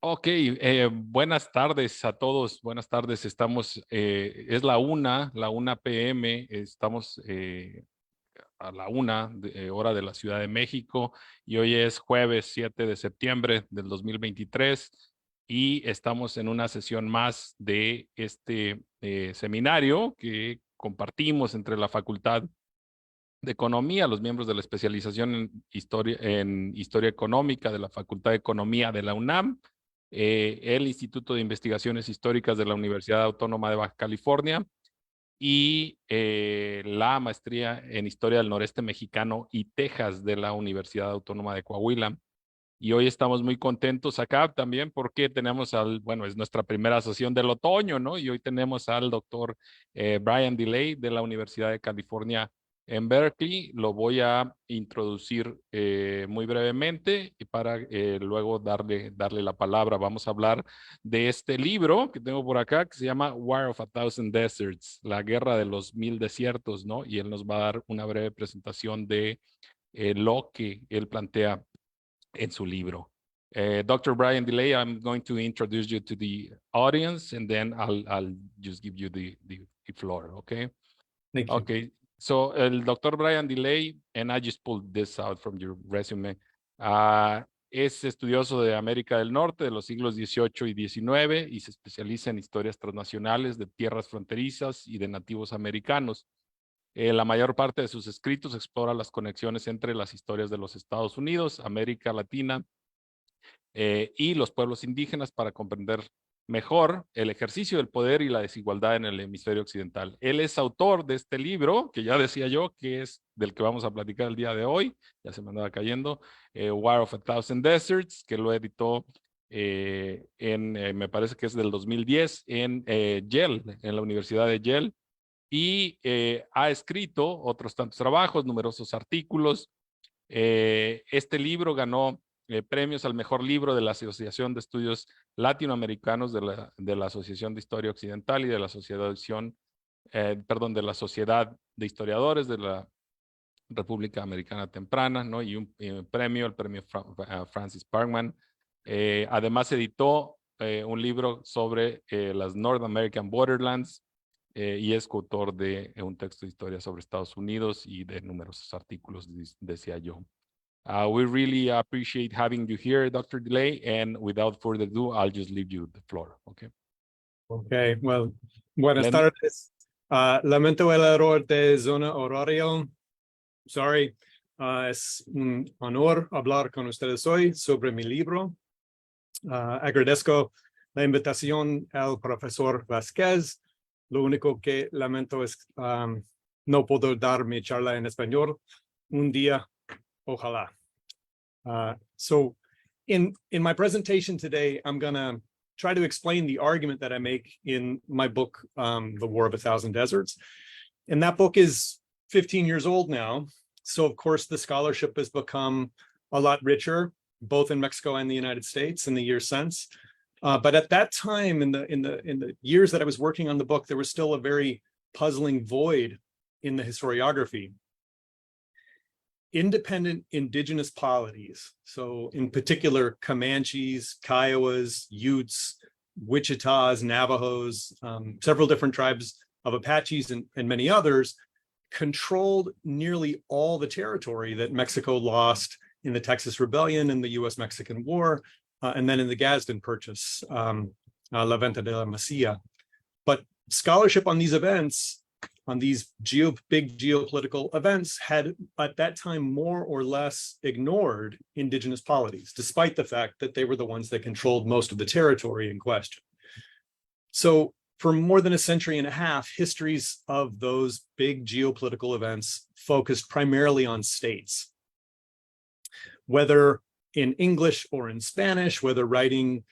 Ok, buenas tardes a todos. Buenas tardes. Estamos, es la una p.m. Estamos a la hora de la Ciudad de México y hoy es jueves 7 de septiembre del 2023 y estamos en una sesión más de este seminario que compartimos entre la Facultad de Economía, los miembros de la especialización en Historia Económica de la Facultad de Economía de la UNAM, el Instituto de Investigaciones Históricas de la Universidad Autónoma de Baja California y la maestría en Historia del Noreste Mexicano y Texas de la Universidad Autónoma de Coahuila. Y hoy estamos muy contentos acá también porque tenemos bueno, es nuestra primera sesión del otoño, ¿no? Y hoy tenemos al doctor Brian DeLay de la Universidad de California en Berkeley. Lo voy a introducir muy brevemente y para luego darle la palabra. Vamos a hablar de este libro que tengo por acá que se llama War of a Thousand Deserts, la guerra de los 1000 desiertos, ¿no? Y él nos va a dar una breve presentación de lo que él plantea en su libro. Dr. Brian DeLay, I'm going to introduce you to the audience and then I'll just give you the floor, okay? Thank you. Okay, so el Dr. Brian DeLay, and I just pulled this out from your resume, es estudioso de América del Norte de los siglos XVIII y XIX y se especializa en historias transnacionales de tierras fronterizas y de nativos americanos. La mayor parte de sus escritos explora las conexiones entre las historias de los Estados Unidos, América Latina y los pueblos indígenas para comprender mejor el ejercicio del poder y la desigualdad en el hemisferio occidental. Él es autor de este libro, que ya decía yo, que es del que vamos a platicar el día de hoy, ya se me andaba cayendo, War of a Thousand Deserts, que lo editó me parece que es del 2010 en Yale, en la Universidad de Yale. Y ha escrito otros tantos trabajos, numerosos artículos. Este libro ganó premios al mejor libro de la Asociación de Estudios Latinoamericanos de la Asociación de Historia Occidental y de la de la Sociedad de Historiadores de la República Americana Temprana, ¿no? Y un premio, el premio Francis Parkman. Además editó un libro sobre las North American Borderlands, y es coautor de un texto de historia sobre Estados Unidos y de numerosos artículos, decía yo. We really appreciate having you here, Dr. DeLay, and without further ado, I'll just leave you the floor, okay? Okay, well, buenas tardes. Lamento el error de zona horario. Sorry. Es un honor hablar con ustedes hoy sobre mi libro. Agradezco la invitación al profesor Vázquez. Lo único que lamento es no puedo dar mi charla en español. Un día, ojalá. So in my presentation today, I'm going to try to explain the argument that I make in my book, The War of a Thousand Deserts. And that book is 15 years old now. So of course, the scholarship has become a lot richer, both in Mexico and the United States in the years since. But at that time, in the years that I was working on the book, there was still a very puzzling void in the historiography. Independent indigenous polities, so in particular Comanches, Kiowas, Utes, Wichitas, Navajos, several different tribes of Apaches and many others, controlled nearly all the territory that Mexico lost in the Texas Rebellion and the US-Mexican War, and then in the Gadsden Purchase, La Venta de la Mesilla. But scholarship on these events, on these big geopolitical events, had at that time more or less ignored indigenous polities, despite the fact that they were the ones that controlled most of the territory in question. So for more than a century and a half, histories of those big geopolitical events focused primarily on states. Whether in English or in Spanish, whether writing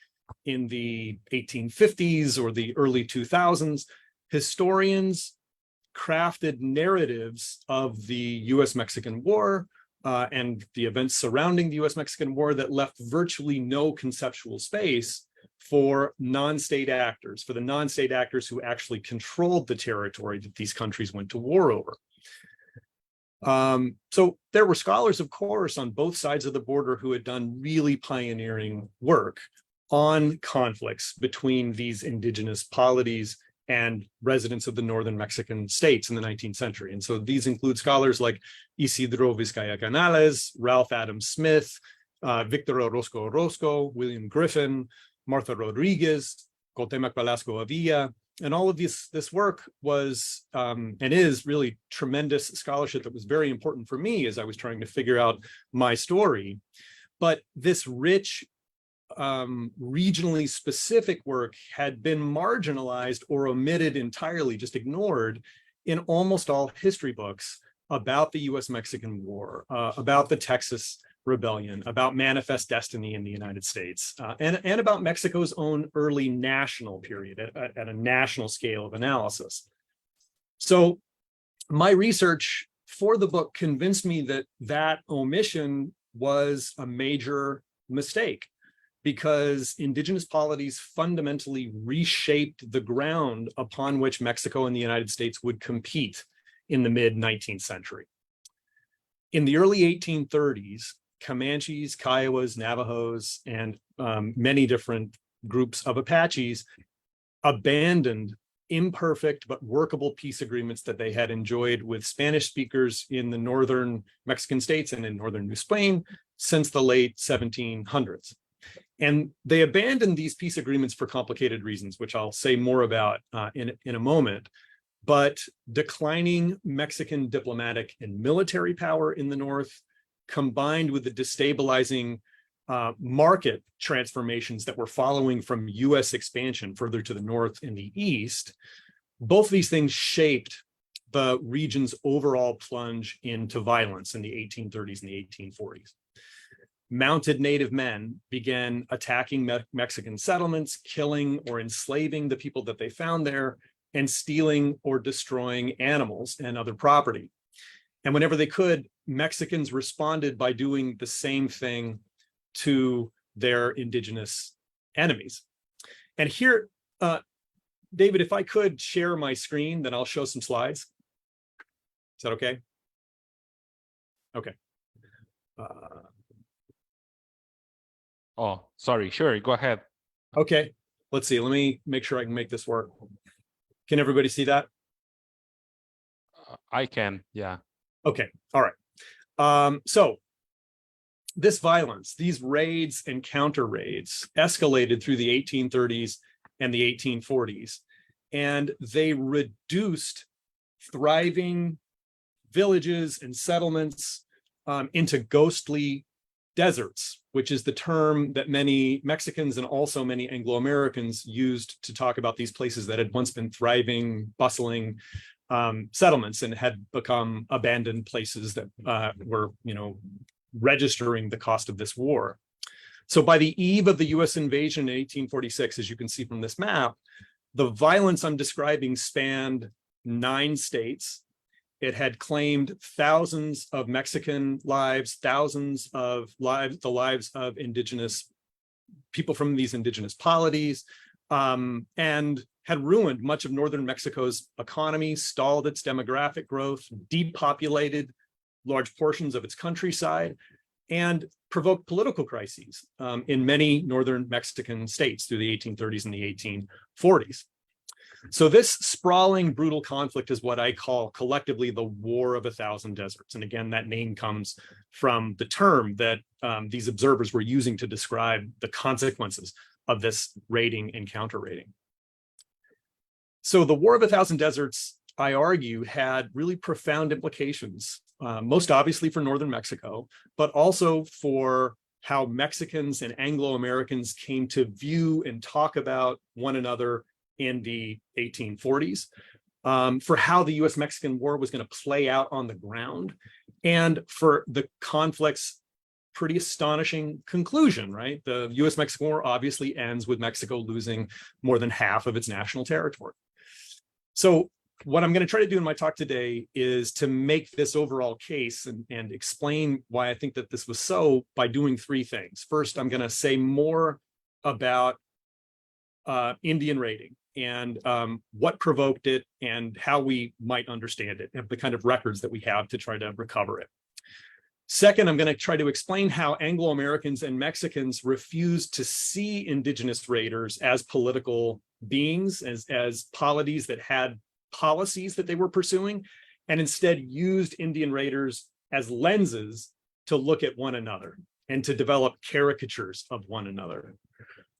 in the 1850s or the early 2000s, historians crafted narratives of the US-Mexican War and the events surrounding the US-Mexican War that left virtually no conceptual space for non-state actors, for the non-state actors who actually controlled the territory that these countries went to war over. So there were scholars, of course, on both sides of the border who had done really pioneering work on conflicts between these indigenous polities and residents of the northern Mexican states in the 19th century. And so these include scholars like Isidro Vizcaya Canales, Ralph Adams Smith, Victor Orozco, William Griffin, Martha Rodriguez, Cuauhtémoc Velasco Avila. And all of this work was and is really tremendous scholarship that was very important for me as I was trying to figure out my story. But this rich, regionally specific work had been marginalized or omitted entirely, just ignored in almost all history books about the US-Mexican War, about the Texas Rebellion, about manifest destiny in the United States, and about Mexico's own early national period at a national scale of analysis. So my research for the book convinced me that that omission was a major mistake, because indigenous polities fundamentally reshaped the ground upon which Mexico and the United States would compete in the mid-19th century. In the early 1830s, Comanches, Kiowas, Navajos, and many different groups of Apaches abandoned imperfect but workable peace agreements that they had enjoyed with Spanish speakers in the northern Mexican states and in northern New Spain since the late 1700s. And they abandoned these peace agreements for complicated reasons, which I'll say more about in a moment. But declining Mexican diplomatic and military power in the north, combined with the destabilizing market transformations that were following from US expansion further to the north and the east, both these things shaped the region's overall plunge into violence in the 1830s and the 1840s. Mounted native men began attacking Mexican settlements, killing or enslaving the people that they found there, and stealing or destroying animals and other property. And whenever they could, Mexicans responded by doing the same thing to their indigenous enemies. And here, David, if I could share my screen, then I'll show some slides. Is that okay? Okay. Oh, sorry. Sure, go ahead. Okay, let's see. Let me make sure I can make this work. Can everybody see that? I can, yeah. Okay, all right. So this violence, these raids and counter raids escalated through the 1830s and the 1840s, and they reduced thriving villages and settlements into ghostly deserts, which is the term that many Mexicans and also many Anglo-Americans used to talk about these places that had once been thriving, bustling settlements and had become abandoned places that were, registering the cost of this war. So by the eve of the US invasion in 1846, as you can see from this map, the violence I'm describing spanned 9 states. It had claimed thousands of Mexican lives, thousands of lives, the lives of indigenous people from these indigenous polities, and had ruined much of northern Mexico's economy, stalled its demographic growth, depopulated large portions of its countryside, and provoked political crises in many northern Mexican states through the 1830s and the 1840s. So this sprawling, brutal conflict is what I call collectively the War of 1,000 Deserts. And again, that name comes from the term that these observers were using to describe the consequences of this raiding and counter-raiding. So the War of 1,000 Deserts, I argue, had really profound implications, most obviously for northern Mexico, but also for how Mexicans and Anglo-Americans came to view and talk about one another in the 1840s, for how the US-Mexican War was going to play out on the ground, and for the conflict's pretty astonishing conclusion, right? The US-Mexican War obviously ends with Mexico losing more than half of its national territory. So what I'm going to try to do in my talk today is to make this overall case and explain why I think that this was so by doing 3 things. First, I'm going to say more about Indian raiding and what provoked it and how we might understand it, and the kind of records that we have to try to recover it. Second, I'm going to try to explain how Anglo-Americans and Mexicans refused to see indigenous raiders as political beings, as polities that had policies that they were pursuing, and instead used Indian raiders as lenses to look at one another and to develop caricatures of one another.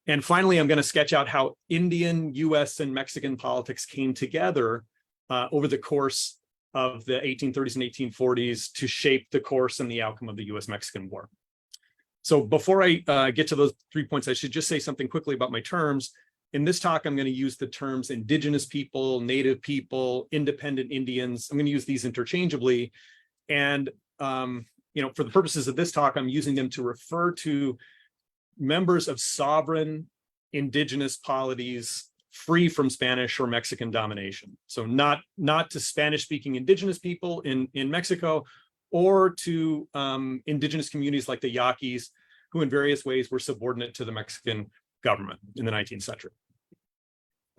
And finally, I'm going to sketch out how Indian, US, and Mexican politics came together over the course of the 1830s and 1840s to shape the course and the outcome of the US-Mexican War. So before I get to those 3 points, I should just say something quickly about my terms. In this talk, I'm going to use the terms indigenous people, native people, independent Indians. I'm going to use these interchangeably. And for the purposes of this talk, I'm using them to refer to members of sovereign indigenous polities free from Spanish or Mexican domination. So not to Spanish-speaking indigenous people in Mexico, or to indigenous communities like the Yaquis, who in various ways were subordinate to the Mexican government in the 19th century.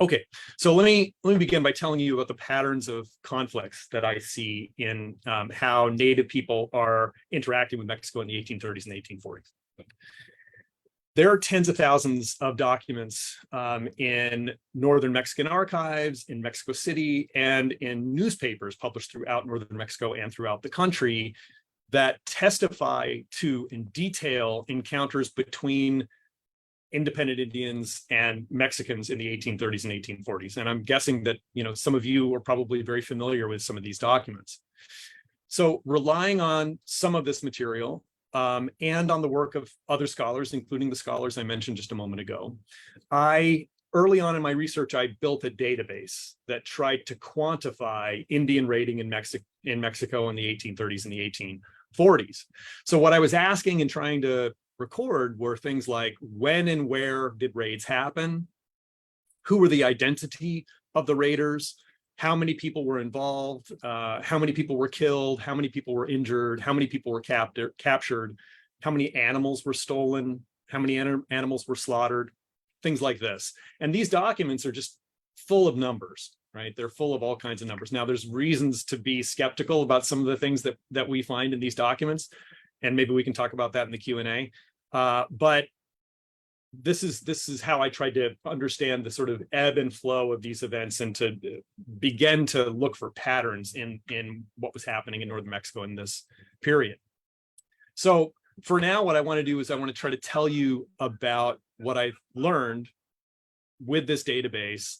Okay, so let me begin by telling you about the patterns of conflicts that I see in how Native people are interacting with Mexico in the 1830s and 1840s. There are tens of thousands of documents in northern Mexican archives, in Mexico City, and in newspapers published throughout northern Mexico and throughout the country that testify to and detail encounters between independent Indians and Mexicans in the 1830s and 1840s. And I'm guessing that some of you are probably very familiar with some of these documents. So relying on some of this material, and on the work of other scholars, including the scholars I mentioned just a moment ago, early on in my research, I built a database that tried to quantify Indian raiding in Mexico in the 1830s and the 1840s. So what I was asking and trying to record were things like, when and where did raids happen? Who were the identity of the raiders? How many people were involved? How many people were killed? How many people were injured? How many people were captured? How many animals were stolen? How many animals were slaughtered? Things like this. And these documents are just full of numbers, right? They're full of all kinds of numbers. Now, there's reasons to be skeptical about some of the things that we find in these documents, and maybe we can talk about that in the Q&A. But this is how I tried to understand the sort of ebb and flow of these events and to begin to look for patterns in what was happening in northern Mexico in this period. So for now, what I want to do is I want to try to tell you about what I've learned with this database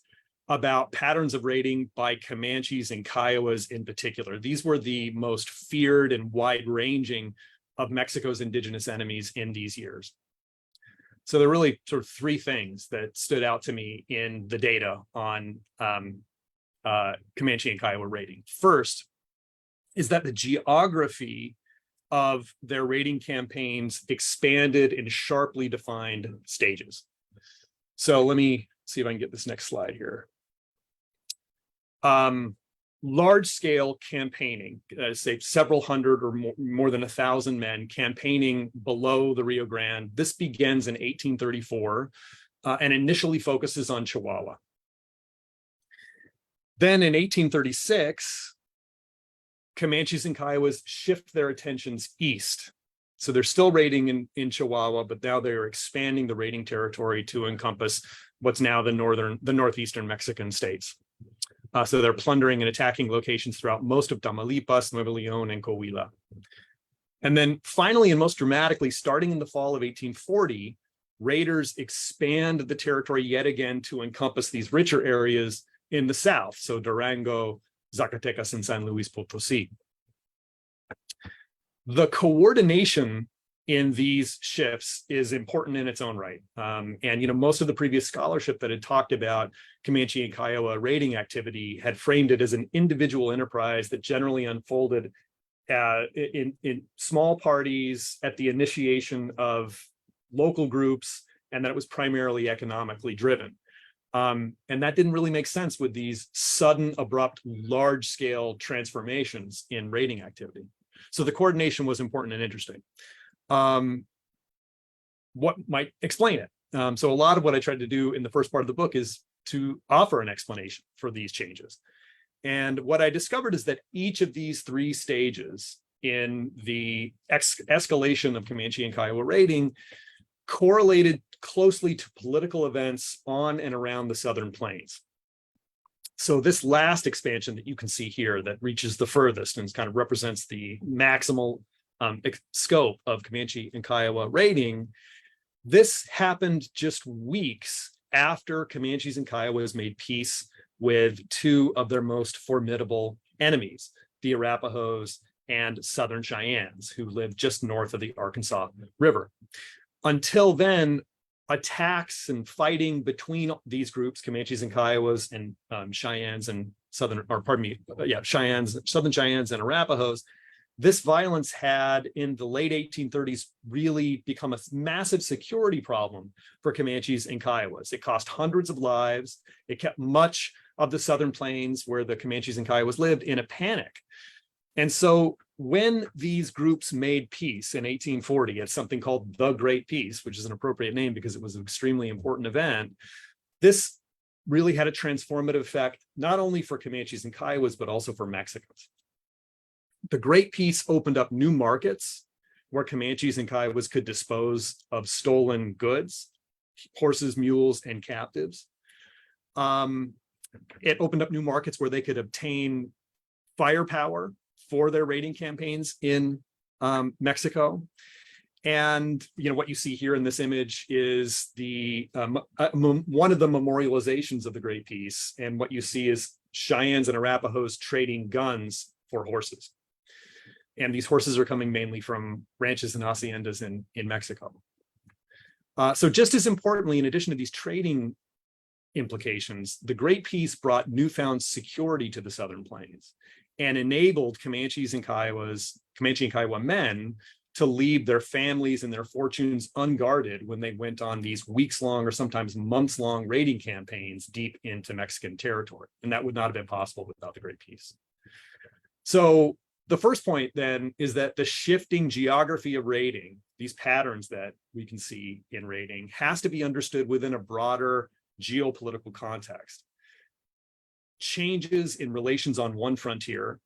about patterns of raiding by Comanches and Kiowas in particular. These were the most feared and wide-ranging of Mexico's indigenous enemies in these years. So there are really sort of three things that stood out to me in the data on Comanche and Kiowa raiding. First is that the geography of their raiding campaigns expanded in sharply defined stages. So let me see if I can get this next slide here. Large-scale campaigning, say several hundred or more than 1,000 men campaigning below the Rio Grande. This begins in 1834 and initially focuses on Chihuahua. Then in 1836, Comanches and Kiowas shift their attentions east. So they're still raiding in Chihuahua, but now they're expanding the raiding territory to encompass what's now the northeastern Mexican states. So they're plundering and attacking locations throughout most of Tamaulipas, Nuevo León, and Coahuila. And then finally, and most dramatically, starting in the fall of 1840, raiders expand the territory yet again to encompass these richer areas in the south, so Durango, Zacatecas, and San Luis Potosí. The coordination in these shifts is important in its own right. And most of the previous scholarship that had talked about Comanche and Kiowa raiding activity had framed it as an individual enterprise that generally unfolded in small parties at the initiation of local groups, and that it was primarily economically driven. And that didn't really make sense with these sudden, abrupt, large-scale transformations in raiding activity. So the coordination was important and interesting. What might explain it? So a lot of what I tried to do in the first part of the book is to offer an explanation for these changes. And what I discovered is that each of these three stages in the escalation of Comanche and Kiowa raiding correlated closely to political events on and around the Southern Plains. So this last expansion that you can see here that reaches the furthest and kind of represents the maximal scope of Comanche and Kiowa raiding, this happened just weeks after Comanches and Kiowas made peace with two of their most formidable enemies, the Arapahoes and Southern Cheyennes, who lived just north of the Arkansas River. Until then, attacks and fighting between these groups, Comanches and Kiowas and Cheyennes and Southern Cheyennes and Arapahoes, this violence had in the late 1830s really become a massive security problem for Comanches and Kiowas. It cost hundreds of lives. It kept much of the Southern Plains where the Comanches and Kiowas lived in a panic. And so when these groups made peace in 1840 at something called the Great Peace, which is an appropriate name because it was an extremely important event, this really had a transformative effect, not only for Comanches and Kiowas, but also for Mexicans. The Great Peace opened up new markets where Comanches and Kiowas could dispose of stolen goods, horses, mules, and captives. It opened up new markets where they could obtain firepower for their raiding campaigns in Mexico. And what you see here in this image is the one of the memorializations of the Great Peace. And what you see is Cheyennes and Arapahoes trading guns for horses. And these horses are coming mainly from ranches and haciendas in Mexico. So just as importantly, in addition to these trading implications, the Great Peace brought newfound security to the Southern Plains and enabled Comanche and Kiowa men to leave their families and their fortunes unguarded when they went on these weeks-long or sometimes months-long raiding campaigns deep into Mexican territory. And that would not have been possible without the Great Peace. So the first point then is that the shifting geography of raiding, these patterns that we can see in raiding, has to be understood within a broader geopolitical context. Changes in relations on one frontier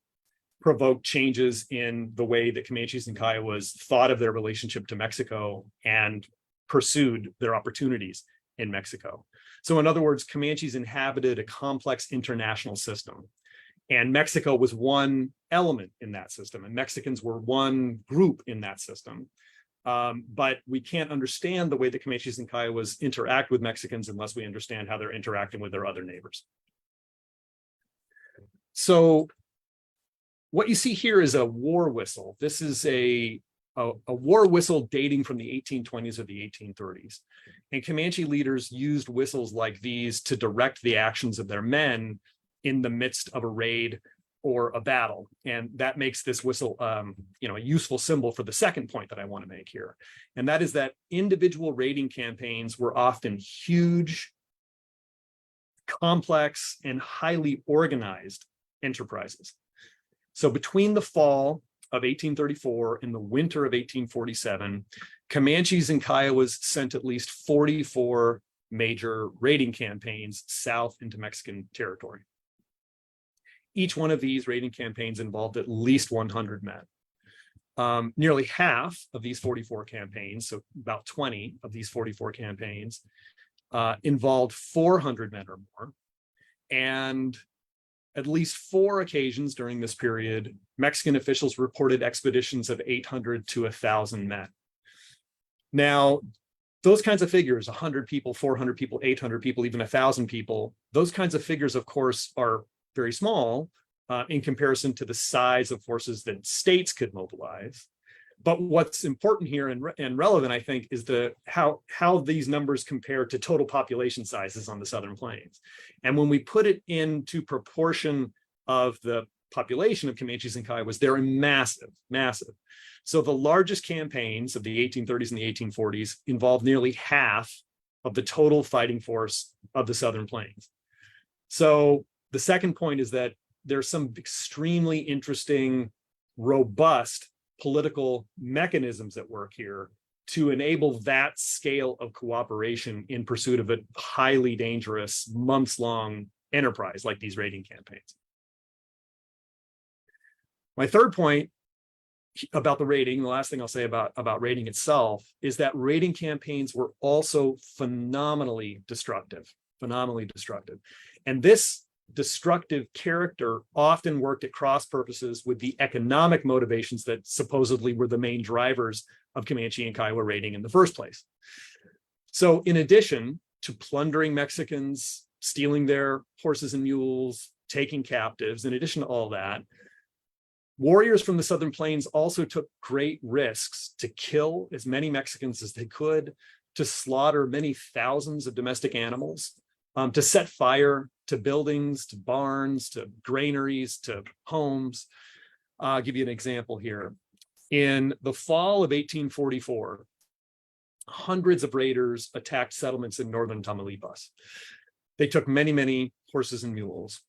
provoke changes in the way that Comanches and Kiowas thought of their relationship to Mexico and pursued their opportunities in Mexico. So in other words, Comanches inhabited a complex international system. And Mexico was one element in that system, and Mexicans were one group in that system. But we can't understand the way that Comanches and Kiowas interact with Mexicans unless we understand how they're interacting with their other neighbors. So what you see here is a war whistle. This is a war whistle dating from the 1820s or the 1830s. And Comanche leaders used whistles like these to direct the actions of their men in the midst of a raid or a battle. And that makes this whistle a useful symbol for the second point that I want to make here. And that is that individual raiding campaigns were often huge, complex, and highly organized enterprises. So between the fall of 1834 and the winter of 1847, Comanches and Kiowas sent at least 44 major raiding campaigns south into Mexican territory. Each one of these raiding campaigns involved at least 100 men. Nearly half of these 44 campaigns, so about 20 of these 44 campaigns, involved 400 men or more. And at least 4 occasions during this period, Mexican officials reported expeditions of 800 to 1,000 men. Now, those kinds of figures, 100 people, 400 people, 800 people, even 1,000 people, those kinds of figures, of course, are very small in comparison to the size of forces that states could mobilize. But what's important here and relevant, I think, is how these numbers compare to total population sizes on the Southern Plains. And when we put it into proportion of the population of Comanches and Kiowas, they're massive, massive. So the largest campaigns of the 1830s and the 1840s involved nearly half of the total fighting force of the Southern Plains. So the second point is that there's some extremely interesting, robust political mechanisms at work here to enable that scale of cooperation in pursuit of a highly dangerous, months-long enterprise like these raiding campaigns. My third point about the raiding, the last thing I'll say about raiding itself is that raiding campaigns were also phenomenally destructive. And this destructive character often worked at cross purposes with the economic motivations that supposedly were the main drivers of Comanche and Kiowa raiding in the first place. So in addition to plundering Mexicans, stealing their horses and mules, taking captives, in addition to all that, warriors from the Southern Plains also took great risks to kill as many Mexicans as they could, to slaughter many thousands of domestic animals, to set fire to buildings, to barns, to granaries, to homes. I'll give you an example here. In the fall of 1844, hundreds of raiders attacked settlements in northern Tamaulipas. They took many, many horses and mules.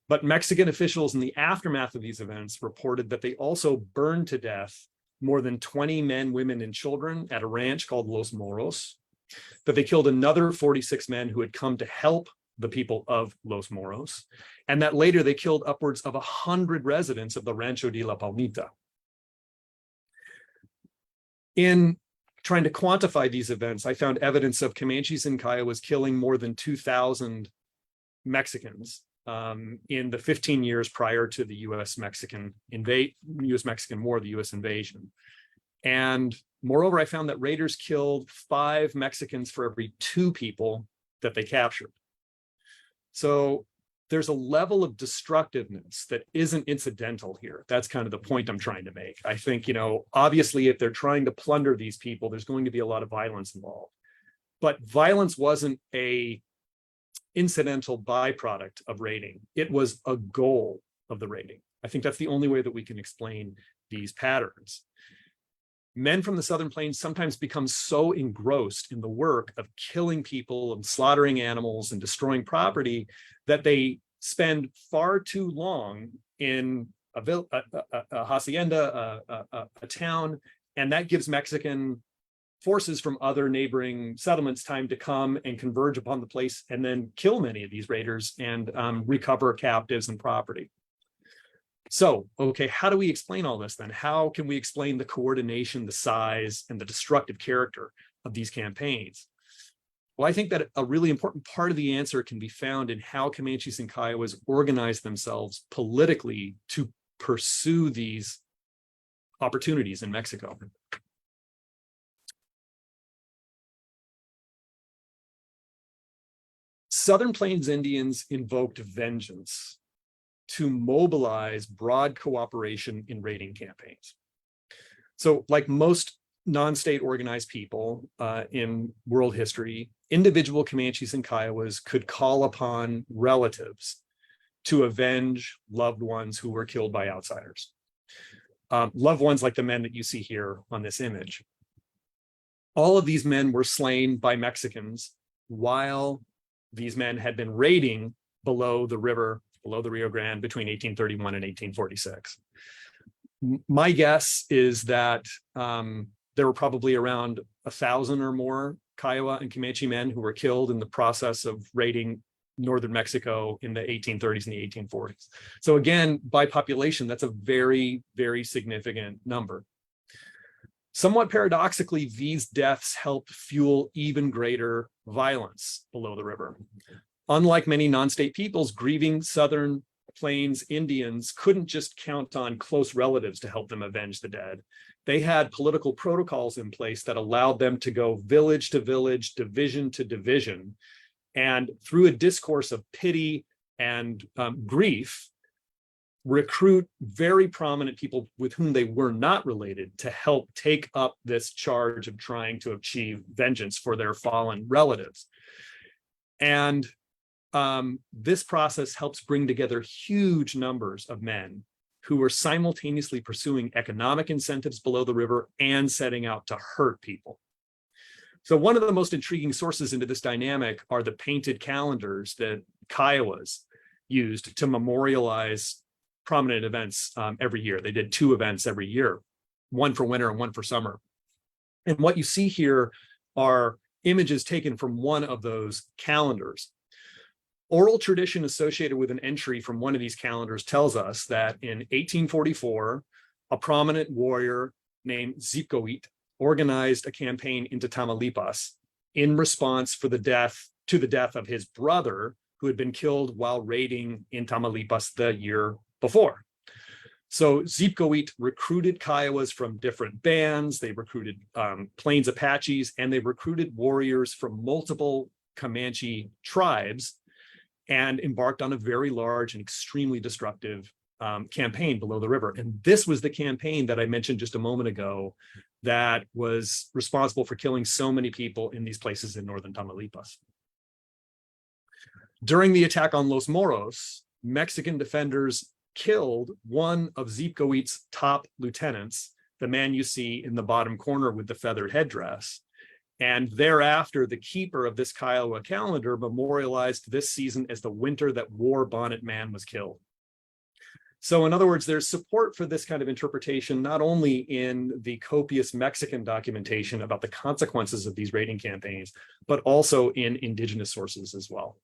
But Mexican officials in the aftermath of these events reported that they also burned to death more than 20 men, women, and children at a ranch called Los Moros, that they killed another 46 men who had come to help the people of Los Moros, and that later they killed upwards of 100 residents of the Rancho de la Palmita. In trying to quantify these events, I found evidence of Comanches and Kiowas killing more than 2,000 Mexicans in the 15 years prior to the U.S.-Mexican War, the U.S. invasion. And moreover, I found that raiders killed 5 Mexicans for every 2 people that they captured. So there's a level of destructiveness that isn't incidental here. That's kind of the point I'm trying to make. I think, obviously, if they're trying to plunder these people, there's going to be a lot of violence involved. But violence wasn't a incidental byproduct of raiding. It was a goal of the raiding. I think that's the only way that we can explain these patterns. Men from the Southern Plains sometimes become so engrossed in the work of killing people and slaughtering animals and destroying property that they spend far too long in a hacienda, a town, and that gives Mexican forces from other neighboring settlements time to come and converge upon the place and then kill many of these raiders and recover captives and property. So, okay, how do we explain all this then? How can we explain the coordination, the size, and the destructive character of these campaigns? Well, I think that a really important part of the answer can be found in how Comanches and Kiowas organized themselves politically to pursue these opportunities in Mexico. Southern Plains Indians invoked vengeance to mobilize broad cooperation in raiding campaigns. So like most non-state organized people in world history, individual Comanches and Kiowas could call upon relatives to avenge loved ones who were killed by outsiders. Loved ones like the men that you see here on this image. All of these men were slain by Mexicans while these men had been raiding below the river, below the Rio Grande between 1831 and 1846. My guess is that there were probably around 1,000 or more Kiowa and Comanche men who were killed in the process of raiding northern Mexico in the 1830s and the 1840s. So again, by population, that's a very, very significant number. Somewhat paradoxically, these deaths helped fuel even greater violence below the river. Unlike many non-state peoples, grieving Southern Plains Indians couldn't just count on close relatives to help them avenge the dead. They had political protocols in place that allowed them to go village to village, division to division, and through a discourse of pity and grief, recruit very prominent people with whom they were not related to help take up this charge of trying to achieve vengeance for their fallen relatives. And this process helps bring together huge numbers of men who were simultaneously pursuing economic incentives below the river and setting out to hurt people. So one of the most intriguing sources into this dynamic are the painted calendars that Kiowas used to memorialize prominent events every year. They did 2 events every year, one for winter and one for summer. And what you see here are images taken from one of those calendars. Oral tradition associated with an entry from one of these calendars tells us that in 1844, a prominent warrior named Zipkoit organized a campaign into Tamaulipas in response to the death of his brother, who had been killed while raiding in Tamaulipas the year before. So Zipkoit recruited Kiowas from different bands. They recruited Plains Apaches, and they recruited warriors from multiple Comanche tribes and embarked on a very large and extremely destructive campaign below the river. And this was the campaign that I mentioned just a moment ago that was responsible for killing so many people in these places in northern Tamaulipas. During the attack on Los Moros, Mexican defenders killed one of Zipkoit's top lieutenants, the man you see in the bottom corner with the feathered headdress. And thereafter, the keeper of this Kiowa calendar memorialized this season as the winter that War Bonnet Man was killed. So in other words, there's support for this kind of interpretation, not only in the copious Mexican documentation about the consequences of these raiding campaigns, but also in indigenous sources as well.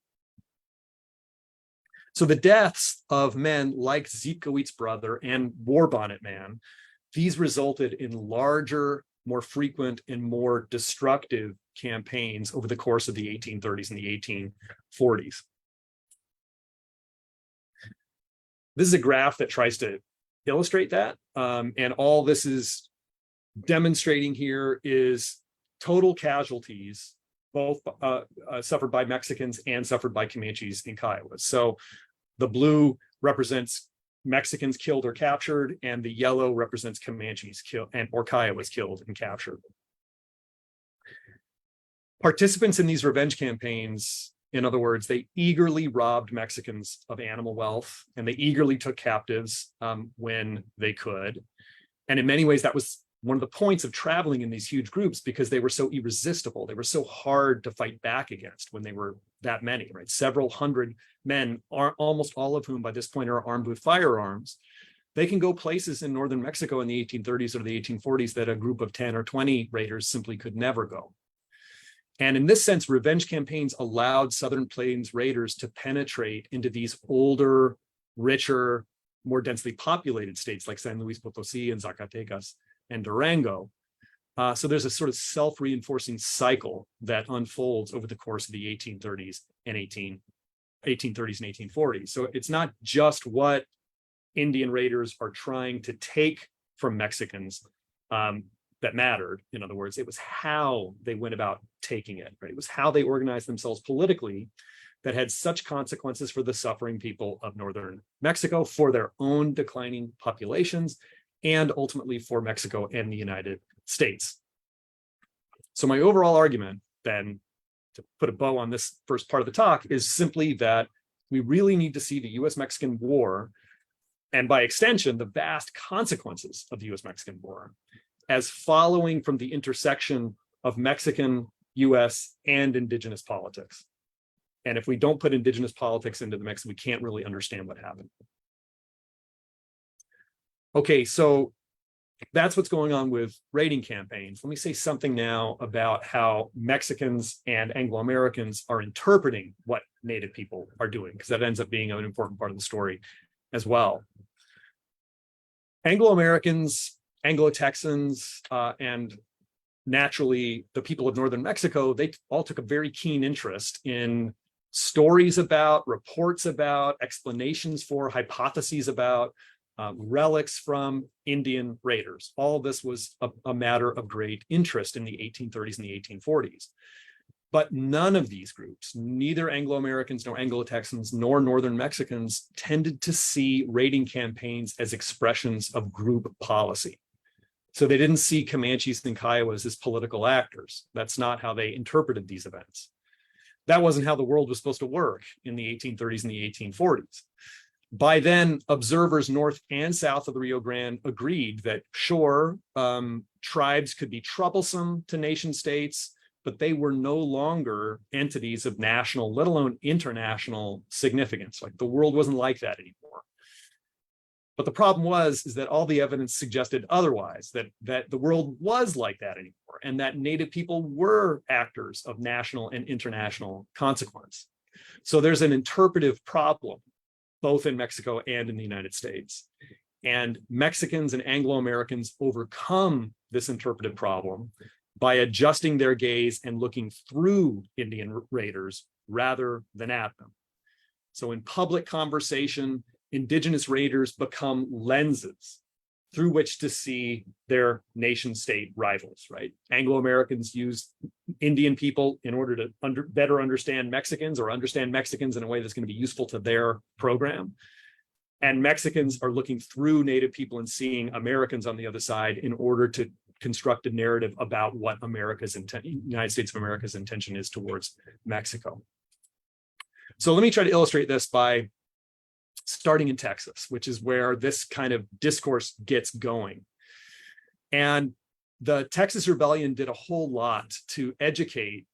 So the deaths of men like Zipkoit's brother and War Bonnet Man, these resulted in larger, more frequent, and more destructive campaigns over the course of the 1830s and the 1840s. This is a graph that tries to illustrate that. And all this is demonstrating here is total casualties, both suffered by Mexicans and suffered by Comanches and Kiowas. So the blue represents Mexicans killed or captured, and the yellow represents Comanches killed or Kiowas killed and captured. Participants in these revenge campaigns, in other words, they eagerly robbed Mexicans of animal wealth, and they eagerly took captives when they could. And in many ways, that was one of the points of traveling in these huge groups, because they were so irresistible. They were so hard to fight back against when they were that many, right? Several hundred men, almost all of whom by this point are armed with firearms. They can go places in northern Mexico in the 1830s or the 1840s that a group of 10 or 20 raiders simply could never go. And in this sense, revenge campaigns allowed Southern Plains raiders to penetrate into these older, richer, more densely populated states like San Luis Potosí and Zacatecas and Durango. So there's a sort of self-reinforcing cycle that unfolds over the course of the 1830s and 1840s. So it's not just what Indian raiders are trying to take from Mexicans that mattered. In other words, it was how they went about taking it, right? It was how they organized themselves politically that had such consequences for the suffering people of northern Mexico, for their own declining populations, and ultimately for Mexico and the United States. So my overall argument, then, to put a bow on this first part of the talk, is simply that we really need to see the US-Mexican War, and by extension, the vast consequences of the US-Mexican War, as following from the intersection of Mexican, US, and indigenous politics. And if we don't put indigenous politics into the mix, we can't really understand what happened. Okay, so that's what's going on with raiding campaigns. Let me say something now about how Mexicans and Anglo-Americans are interpreting what Native people are doing, because that ends up being an important part of the story as well. Anglo-Americans, Anglo-Texans, and naturally the people of northern Mexico, they all took a very keen interest in stories about, reports about, explanations for, hypotheses about, relics from Indian raiders. All of this was a matter of great interest in the 1830s and the 1840s. But none of these groups, neither Anglo-Americans nor Anglo-Texans nor Northern Mexicans, tended to see raiding campaigns as expressions of group policy. So they didn't see Comanches and Kiowas as political actors. That's not how they interpreted these events. That wasn't how the world was supposed to work in the 1830s and the 1840s. By then, observers north and south of the Rio Grande agreed that, sure, tribes could be troublesome to nation states, but they were no longer entities of national, let alone international significance. Like, the world wasn't like that anymore. But the problem is that all the evidence suggested otherwise, that the world was like that anymore, and that Native people were actors of national and international consequence. So there's an interpretive problem, both in Mexico and in the United States. And Mexicans and Anglo-Americans overcome this interpretive problem by adjusting their gaze and looking through Indian raiders rather than at them. So in public conversation, indigenous raiders become lenses through which to see their nation-state rivals, right? Anglo-Americans use Indian people in order to better understand Mexicans, or understand Mexicans in a way that's going to be useful to their program. And Mexicans are looking through Native people and seeing Americans on the other side in order to construct a narrative about what United States of America's intention is towards Mexico. So let me try to illustrate this by starting in Texas, which is where this kind of discourse gets going. And the Texas Rebellion did a whole lot to educate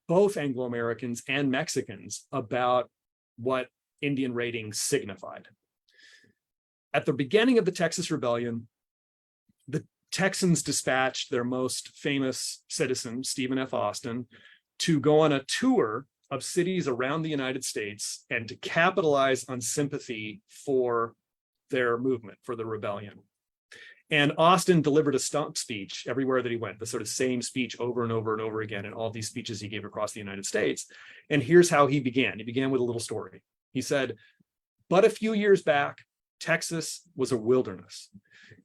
both Anglo-Americans and Mexicans about what Indian raiding signified. At the beginning of the Texas Rebellion, the Texans dispatched their most famous citizen, Stephen F. Austin, to go on a tour of cities around the United States and to capitalize on sympathy for their movement, for the rebellion. And Austin delivered a stump speech everywhere that he went, the sort of same speech over and over and over again in all these speeches he gave across the United States. And here's how he began. He began with a little story. He said, "But a few years back, Texas was a wilderness.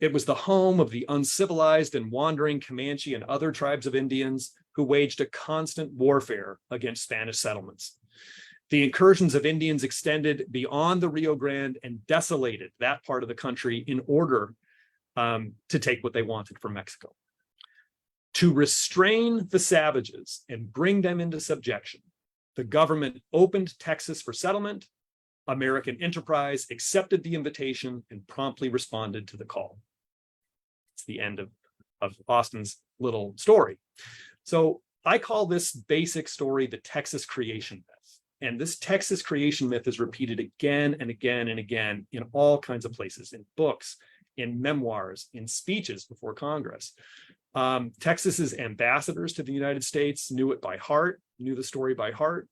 It was the home of the uncivilized and wandering Comanche and other tribes of Indians who waged a constant warfare against Spanish settlements. The incursions of Indians extended beyond the Rio Grande and desolated that part of the country in order to take what they wanted from Mexico. To restrain the savages and bring them into subjection, the government opened Texas for settlement. American enterprise accepted the invitation and promptly responded to the call." It's the end of Austin's little story. So I call this basic story the Texas creation myth. And this Texas creation myth is repeated again and again and again in all kinds of places, in books, in memoirs, in speeches before Congress. Texas's ambassadors to the United States knew it by heart, knew the story by heart.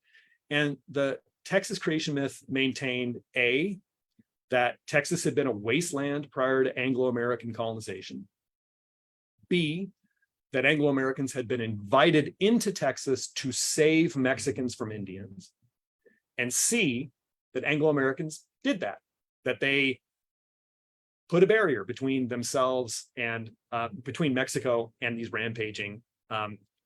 And the Texas creation myth maintained A, that Texas had been a wasteland prior to Anglo-American colonization. B, that Anglo-Americans had been invited into Texas to save Mexicans from Indians. And C, that Anglo-Americans did that they put a barrier between themselves and between Mexico and these rampaging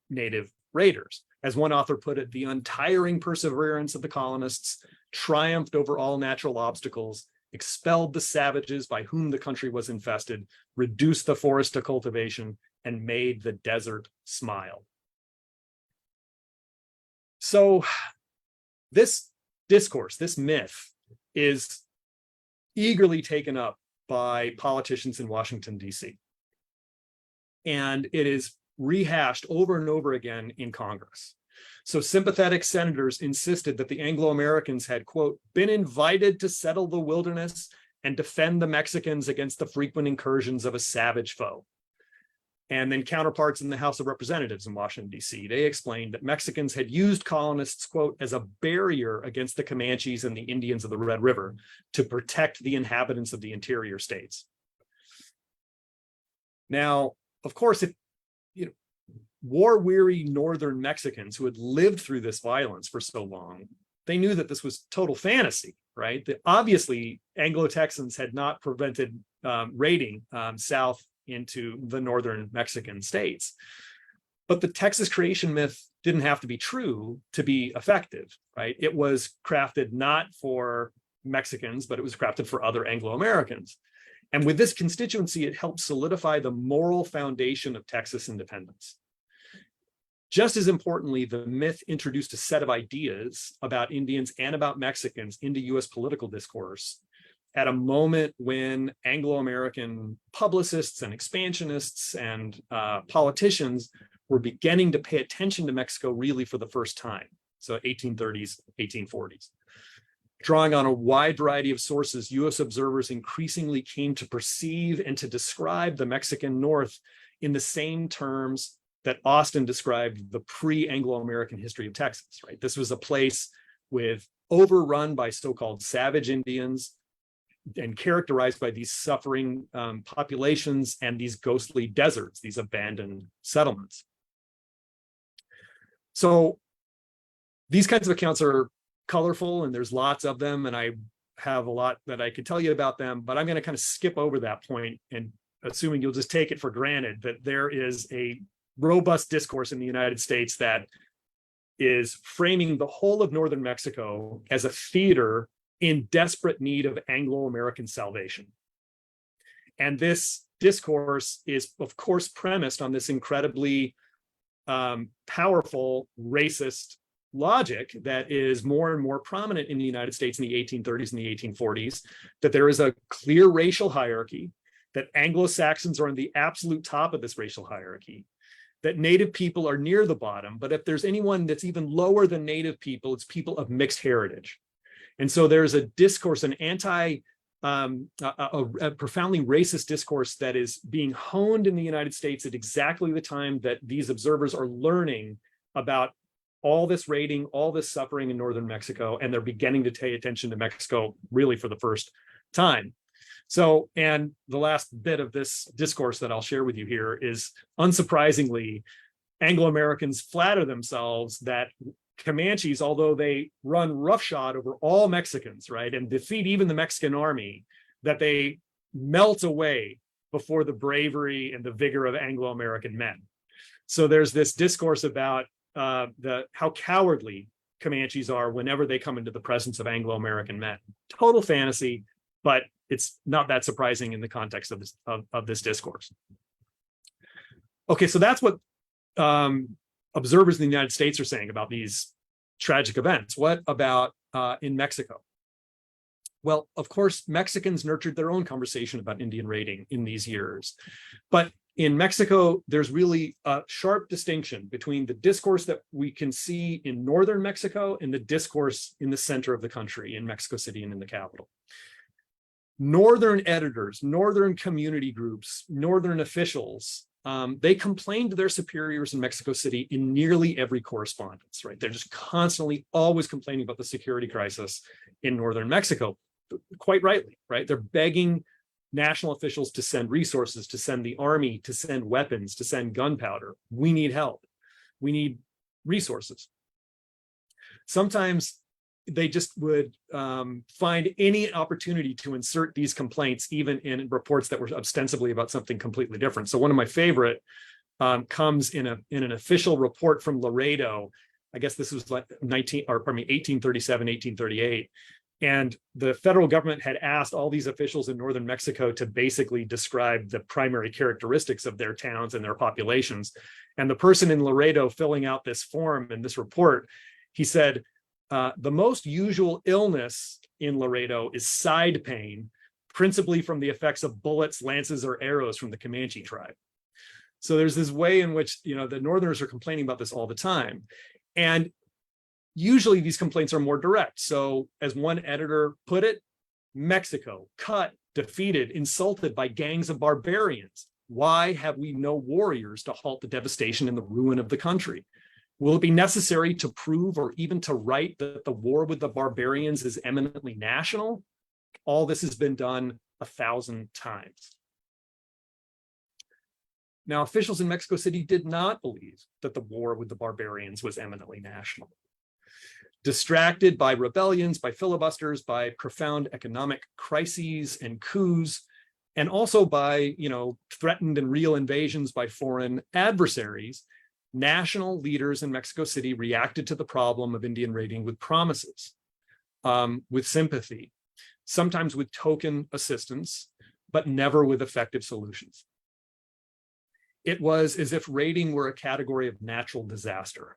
native raiders. As one author put it, the untiring perseverance of the colonists triumphed over all natural obstacles, expelled the savages by whom the country was infested, reduced the forest to cultivation, and made the desert smile. So this discourse, this myth, is eagerly taken up by politicians in Washington, D.C. And it is rehashed over and over again in Congress. So sympathetic senators insisted that the Anglo-Americans had, quote, been invited to settle the wilderness and defend the Mexicans against the frequent incursions of a savage foe. And then counterparts in the House of Representatives in Washington, D.C., they explained that Mexicans had used colonists, quote, as a barrier against the Comanches and the Indians of the Red River to protect the inhabitants of the interior states. Now, of course, if war-weary northern Mexicans who had lived through this violence for so long, they knew that this was total fantasy, right? That obviously Anglo-Texans had not prevented raiding south into the northern Mexican states. But the Texas creation myth didn't have to be true to be effective, right? It was crafted not for Mexicans, but it was crafted for other Anglo-Americans. And with this constituency, it helped solidify the moral foundation of Texas independence. Just as importantly, the myth introduced a set of ideas about Indians and about Mexicans into US political discourse at a moment when Anglo-American publicists and expansionists and politicians were beginning to pay attention to Mexico really for the first time. So 1830s, 1840s. Drawing on a wide variety of sources, US observers increasingly came to perceive and to describe the Mexican North in the same terms that Austin described the pre-Anglo-American history of Texas, right? This was a place overrun by so-called savage Indians, and characterized by these suffering populations and these ghostly deserts, these abandoned settlements. So these kinds of accounts are colorful, and there's lots of them, and I have a lot that I could tell you about them, but I'm going to kind of skip over that point, and assuming you'll just take it for granted that there is a robust discourse in the United States that is framing the whole of northern Mexico as a theater in desperate need of Anglo-American salvation. And this discourse is, of course, premised on this incredibly powerful racist logic that is more and more prominent in the United States in the 1830s and the 1840s, that there is a clear racial hierarchy, that Anglo-Saxons are on the absolute top of this racial hierarchy, that Native people are near the bottom, but if there's anyone that's even lower than Native people, it's people of mixed heritage. And so there's a discourse, an a profoundly racist discourse that is being honed in the United States at exactly the time that these observers are learning about all this raiding, all this suffering in northern Mexico, and they're beginning to pay attention to Mexico really for the first time. So, and the last bit of this discourse that I'll share with you here is, unsurprisingly, Anglo-Americans flatter themselves that Comanches, although they run roughshod over all Mexicans, right, and defeat even the Mexican army, that they melt away before the bravery and the vigor of Anglo-American men. So there's this discourse about how cowardly Comanches are whenever they come into the presence of Anglo-American men. Total fantasy, but it's not that surprising in the context of this discourse. Okay, so that's what observers in the United States are saying about these tragic events. What about in Mexico? Well, of course, Mexicans nurtured their own conversation about Indian raiding in these years. But in Mexico, there's really a sharp distinction between the discourse that we can see in northern Mexico and the discourse in the center of the country, in Mexico City and in the capital. Northern editors, northern community groups, northern officials, they complained to their superiors in Mexico City in nearly every correspondence, right? They're just constantly always complaining about the security crisis in northern Mexico, quite rightly, right? They're begging national officials to send resources, to send the army, to send weapons, to send gunpowder. We need help. We need resources. Sometimes they just would find any opportunity to insert these complaints, even in reports that were ostensibly about something completely different. So one of my favorite comes in an official report from Laredo. I guess this was like 1837, 1838. And the federal government had asked all these officials in northern Mexico to basically describe the primary characteristics of their towns and their populations. And the person in Laredo filling out this form in this report, he said, the most usual illness in Laredo is side pain, principally from the effects of bullets, lances, or arrows from the Comanche tribe. So there's this way in which, you know, the Northerners are complaining about this all the time. And usually these complaints are more direct. So as one editor put it, Mexico, cut, defeated, insulted by gangs of barbarians. Why have we no warriors to halt the devastation and the ruin of the country? Will it be necessary to prove or even to write that the war with the barbarians is eminently national? All this has been done 1,000 times. Now, officials in Mexico City did not believe that the war with the barbarians was eminently national. Distracted by rebellions, by filibusters, by profound economic crises and coups, and also by, you know, threatened and real invasions by foreign adversaries, national leaders in Mexico City reacted to the problem of Indian raiding with promises, with sympathy, sometimes with token assistance, but never with effective solutions. It was as if raiding were a category of natural disaster.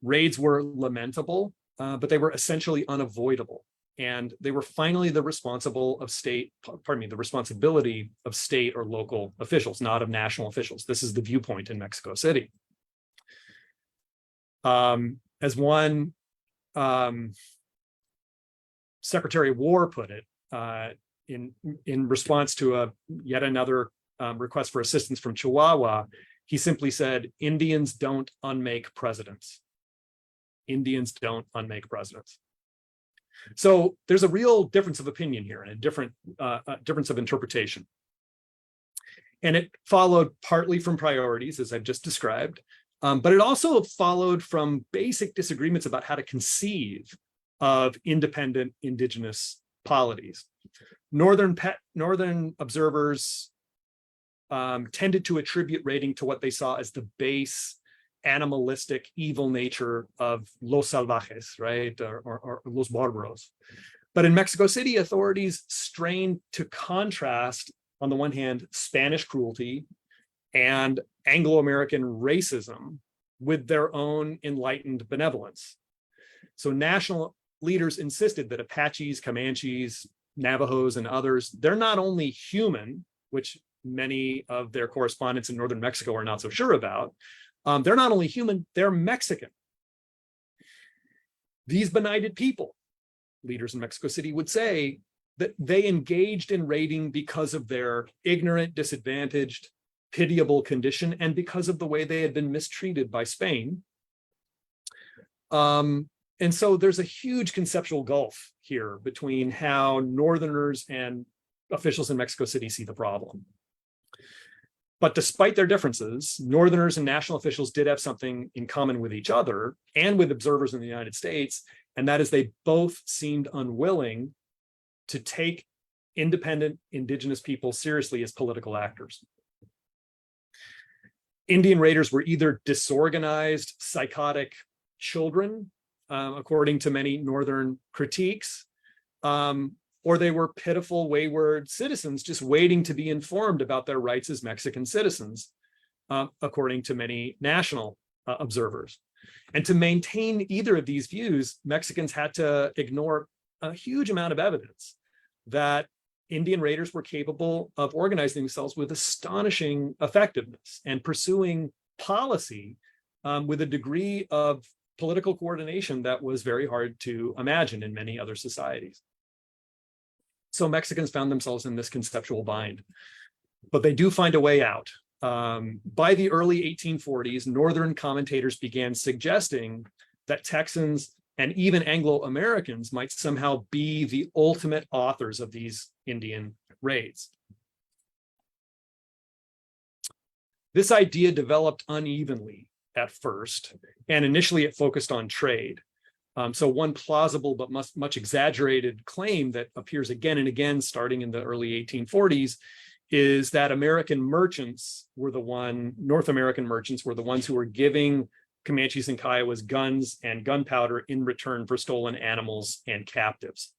Raids were lamentable, but they were essentially unavoidable. And they were finally the responsibility of state or local officials, not of national officials. This is the viewpoint in Mexico City. As one Secretary of War put it, in response to yet another request for assistance from Chihuahua, he simply said, "Indians don't unmake presidents. Indians don't unmake presidents." So there's a real difference of opinion here and a difference of interpretation. And it followed partly from priorities, as I've just described, but it also followed from basic disagreements about how to conceive of independent indigenous polities. Northern observers tended to attribute raiding to what they saw as the base animalistic evil nature of los salvajes, right, or los barbaros. But in Mexico City, authorities strained to contrast, on the one hand, Spanish cruelty and Anglo-American racism with their own enlightened benevolence. So national leaders insisted that Apaches, Comanches, Navajos, and others, they're not only human, which many of their correspondents in northern Mexico are not so sure about. They're not only human, they're Mexican. These benighted people, leaders in Mexico City would say, that they engaged in raiding because of their ignorant, disadvantaged, pitiable condition and because of the way they had been mistreated by Spain. And so there's a huge conceptual gulf here between how Northerners and officials in Mexico City see the problem. But despite their differences, Northerners and national officials did have something in common with each other and with observers in the United States, and that is they both seemed unwilling to take independent indigenous people seriously as political actors. Indian raiders were either disorganized, psychotic children, according to many Northern critiques, or they were pitiful, wayward citizens just waiting to be informed about their rights as Mexican citizens, according to many national observers. And to maintain either of these views, Mexicans had to ignore a huge amount of evidence that Indian raiders were capable of organizing themselves with astonishing effectiveness and pursuing policy with a degree of political coordination that was very hard to imagine in many other societies. So Mexicans found themselves in this conceptual bind, but they do find a way out. By the early 1840s, Northern commentators began suggesting that Texans and even Anglo-Americans might somehow be the ultimate authors of these Indian raids. This idea developed unevenly at first, and initially it focused on trade. So one plausible but much exaggerated claim that appears again and again starting in the early 1840s is that American merchants were North American merchants were the ones who were giving Comanches and Kiowas guns and gunpowder in return for stolen animals and captives.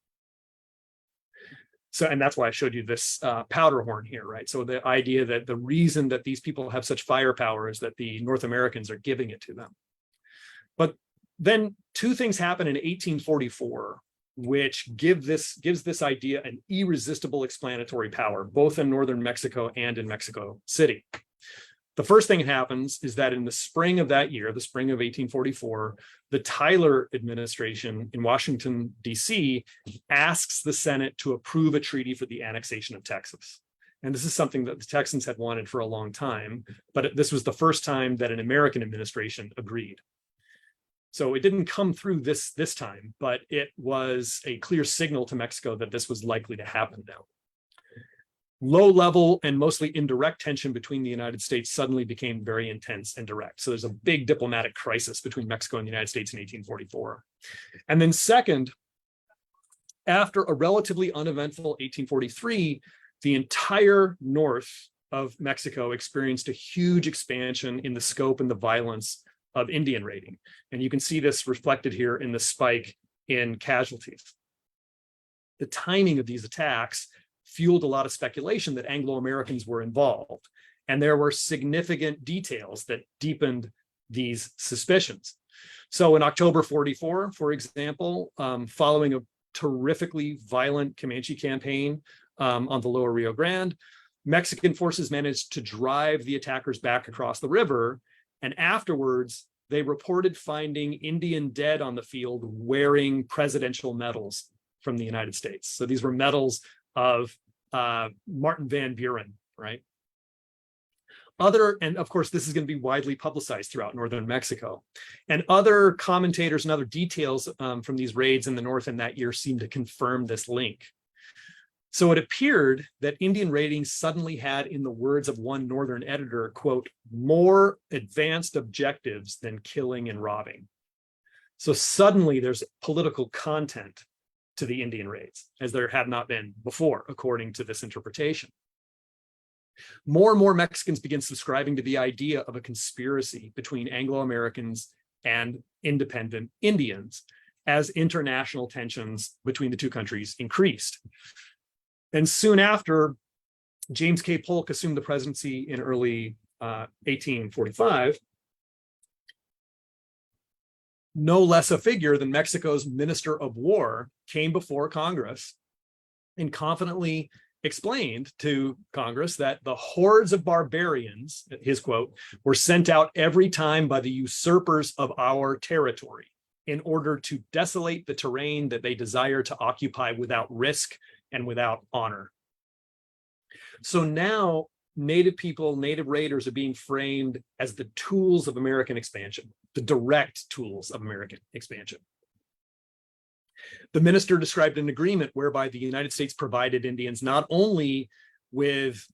So, and that's why I showed you this powder horn here, right? So the idea that the reason that these people have such firepower is that the North Americans are giving it to them. But then two things happen in 1844, which gives this idea an irresistible explanatory power, both in northern Mexico and in Mexico City. The first thing that happens is that in the spring of that year, the spring of 1844, the Tyler administration in Washington, D.C., asks the Senate to approve a treaty for the annexation of Texas. And this is something that the Texans had wanted for a long time, but this was the first time that an American administration agreed. So it didn't come through this time, but it was a clear signal to Mexico that this was likely to happen now. Low-level and mostly indirect tension between the United States suddenly became very intense and direct. So there's a big diplomatic crisis between Mexico and the United States in 1844. And then second, after a relatively uneventful 1843, the entire north of Mexico experienced a huge expansion in the scope and the violence of Indian raiding. And you can see this reflected here in the spike in casualties. The timing of these attacks fueled a lot of speculation that Anglo-Americans were involved. And there were significant details that deepened these suspicions. So in October 44, for example, following a terrifically violent Comanche campaign on the lower Rio Grande, Mexican forces managed to drive the attackers back across the river. And afterwards, they reported finding Indian dead on the field wearing presidential medals from the United States. So these were medals of Martin Van Buren, right? And of course, this is going to be widely publicized throughout northern Mexico. And other commentators and other details from these raids in the north in that year seem to confirm this link. So it appeared that Indian raiding suddenly had, in the words of one northern editor, quote, more advanced objectives than killing and robbing. So suddenly there's political content to the Indian raids, as there had not been before, according to this interpretation. More and more Mexicans begin subscribing to the idea of a conspiracy between Anglo-Americans and independent Indians as international tensions between the two countries increased. And soon after, James K. Polk assumed the presidency in early 1845. No less a figure than Mexico's Minister of War came before Congress and confidently explained to Congress that the hordes of barbarians, his quote, were sent out every time by the usurpers of our territory in order to desolate the terrain that they desire to occupy without risk and without honor. So now Native people, Native raiders are being framed as the tools of American expansion, the direct tools of American expansion. The minister described an agreement whereby the United States provided Indians not only with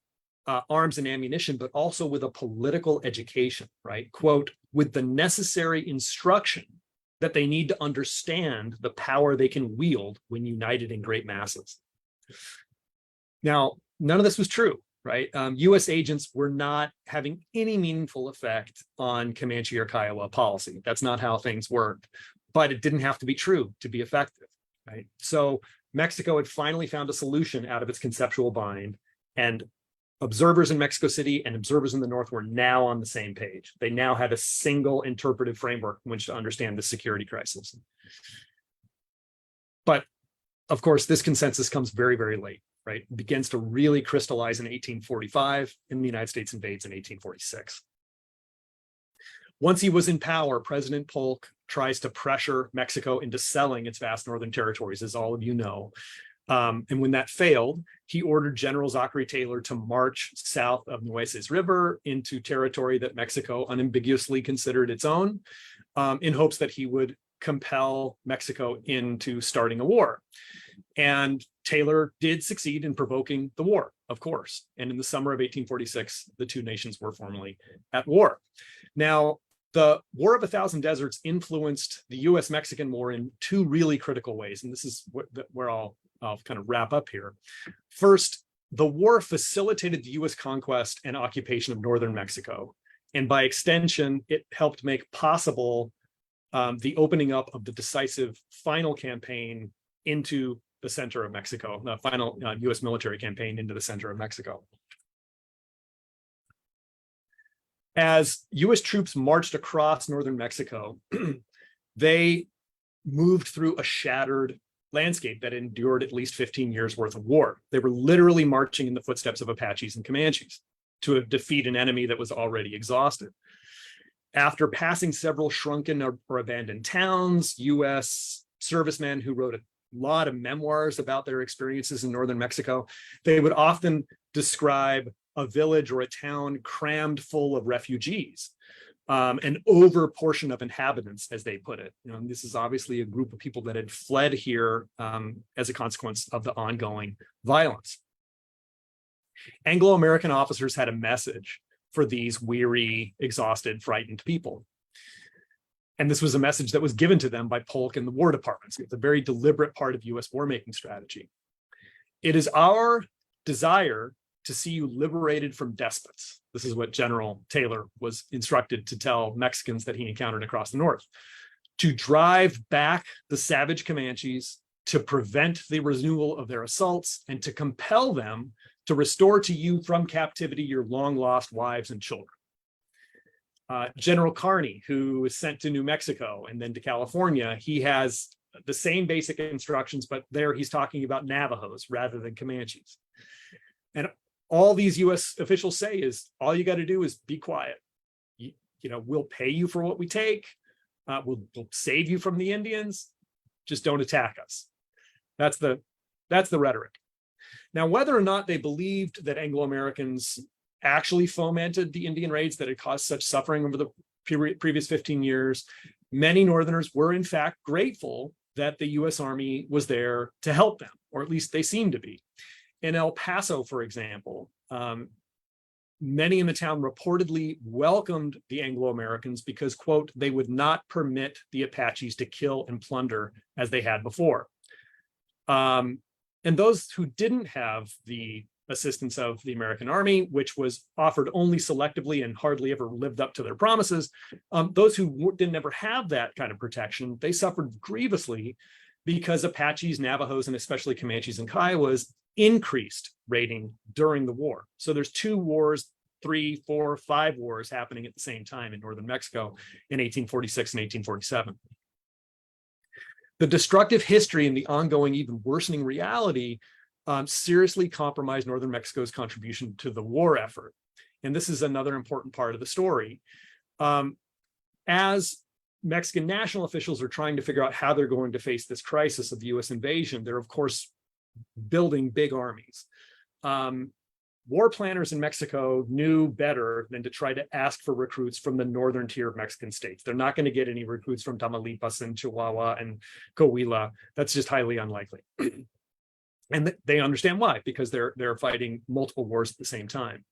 arms and ammunition, but also with a political education, right? Quote, with the necessary instruction that they need to understand the power they can wield when united in great masses. Now, none of this was true, right? US agents were not having any meaningful effect on Comanche or Kiowa policy. That's not how things worked, but it didn't have to be true to be effective, right? So Mexico had finally found a solution out of its conceptual bind, and observers in Mexico City and observers in the North were now on the same page. They now had a single interpretive framework in which to understand the security crisis. But of course, this consensus comes very, very late, right? It begins to really crystallize in 1845, and the United States invades in 1846. Once he was in power, President Polk tries to pressure Mexico into selling its vast northern territories, as all of you know. And when that failed, he ordered General Zachary Taylor to march south of Nueces River into territory that Mexico unambiguously considered its own, in hopes that he would compel Mexico into starting a war. And Taylor did succeed in provoking the war, of course. And in the summer of 1846, the two nations were formally at war. Now, the War of a Thousand Deserts influenced the US-Mexican War in two really critical ways. And this is where I'll kind of wrap up here. First, the war facilitated the US conquest and occupation of northern Mexico. And by extension, it helped make possible the opening up of the decisive final campaign into the center of Mexico, the final US military campaign into the center of Mexico. As US troops marched across northern Mexico, they moved through a shattered landscape that endured at least 15 years worth of war. They were literally marching in the footsteps of Apaches and Comanches to defeat an enemy that was already exhausted. After passing several shrunken or abandoned towns, US servicemen who wrote a lot of memoirs about their experiences in northern Mexico, they would often describe a village or a town crammed full of refugees, an over portion of inhabitants, as they put it. You know, this is obviously a group of people that had fled here as a consequence of the ongoing violence. Anglo-American officers had a message for these weary, exhausted, frightened people. And this was a message that was given to them by Polk and the War Department. So it's a very deliberate part of US war-making strategy. It is our desire to see you liberated from despots. This is what General Taylor was instructed to tell Mexicans that he encountered across the North. To drive back the savage Comanches, to prevent the renewal of their assaults, and to compel them to restore to you from captivity your long-lost wives and children. General Kearny, who was sent to New Mexico and then to California, he has the same basic instructions, but there he's talking about Navajos rather than Comanches. And all these US officials say is, all you got to do is be quiet. You know, we'll pay you for what we take. We'll save you from the Indians. Just don't attack us. That's the rhetoric. Now, whether or not they believed that Anglo-Americans actually fomented the Indian raids that had caused such suffering over the previous 15 years. Many Northerners were in fact grateful that the US Army was there to help them, or at least they seemed to be. In El Paso, for example, many in the town reportedly welcomed the Anglo-Americans because, quote, they would not permit the Apaches to kill and plunder as they had before. And those who didn't have the assistance of the American Army, which was offered only selectively and hardly ever lived up to their promises, those who didn't ever have that kind of protection, they suffered grievously because Apaches, Navajos, and especially Comanches and Kiowas increased raiding during the war. So there's 2 wars, 3, 4, 5 wars happening at the same time in northern Mexico in 1846 and 1847. The destructive history and the ongoing, even worsening reality seriously compromised northern Mexico's contribution to the war effort. And this is another important part of the story. As Mexican national officials are trying to figure out how they're going to face this crisis of the US invasion, they're of course building big armies. War planners in Mexico knew better than to try to ask for recruits from the northern tier of Mexican states. They're not going to get any recruits from Tamaulipas and Chihuahua and Coahuila. That's just highly unlikely. And they understand why, because they're fighting multiple wars at the same time.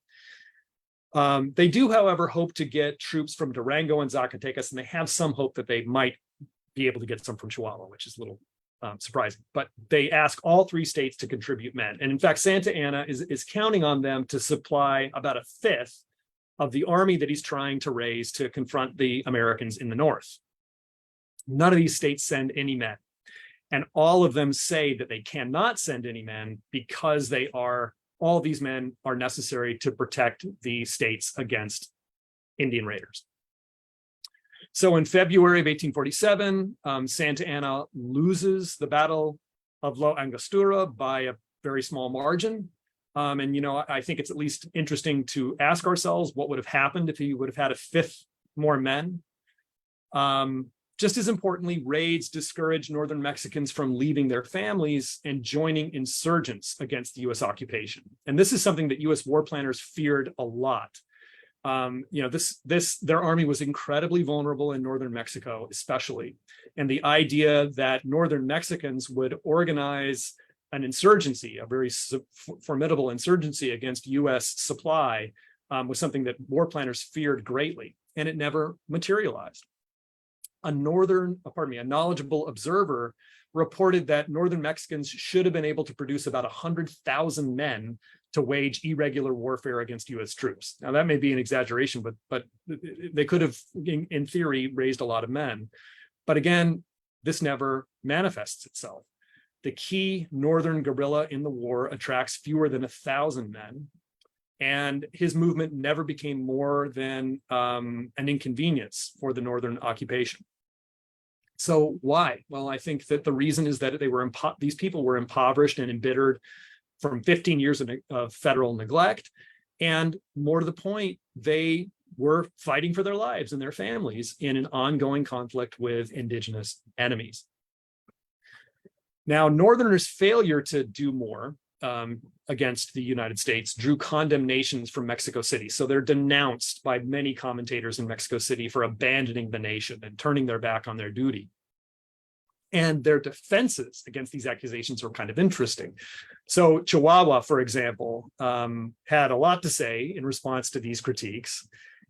They do, however, hope to get troops from Durango and Zacatecas, and they have some hope that they might be able to get some from Chihuahua, which is a little surprising. But they ask all 3 states to contribute men. And in fact, Santa Anna is counting on them to supply about 1/5 of the army that he's trying to raise to confront the Americans in the north. None of these states send any men. And all of them say that they cannot send any men because all these men are necessary to protect the states against Indian raiders. So in February of 1847, Santa Anna loses the Battle of La Angostura by a very small margin. And, you know, I think it's at least interesting to ask ourselves what would have happened if he would have had 1/5 more men. Just as importantly, raids discouraged northern Mexicans from leaving their families and joining insurgents against the US occupation. And this is something that US war planners feared a lot. You know, their army was incredibly vulnerable in northern Mexico, especially. And the idea that northern Mexicans would organize an insurgency, a very formidable insurgency against US supply, was something that war planners feared greatly, and it never materialized. A knowledgeable observer reported that northern Mexicans should have been able to produce about 100,000 men to wage irregular warfare against US troops. Now that may be an exaggeration, but they could have, in theory, raised a lot of men. But again, this never manifests itself. The key northern guerrilla in the war attracts fewer than 1,000 men, and his movement never became more than an inconvenience for the northern occupation. So why? Well, I think that the reason is that these people were impoverished and embittered from 15 years of federal neglect. And more to the point, they were fighting for their lives and their families in an ongoing conflict with indigenous enemies. Now, Northerners' failure to do more against the United States drew condemnations from Mexico City. So they're denounced by many commentators in Mexico City for abandoning the nation and turning their back on their duty. And their defenses against these accusations are kind of interesting. So Chihuahua, for example, had a lot to say in response to these critiques.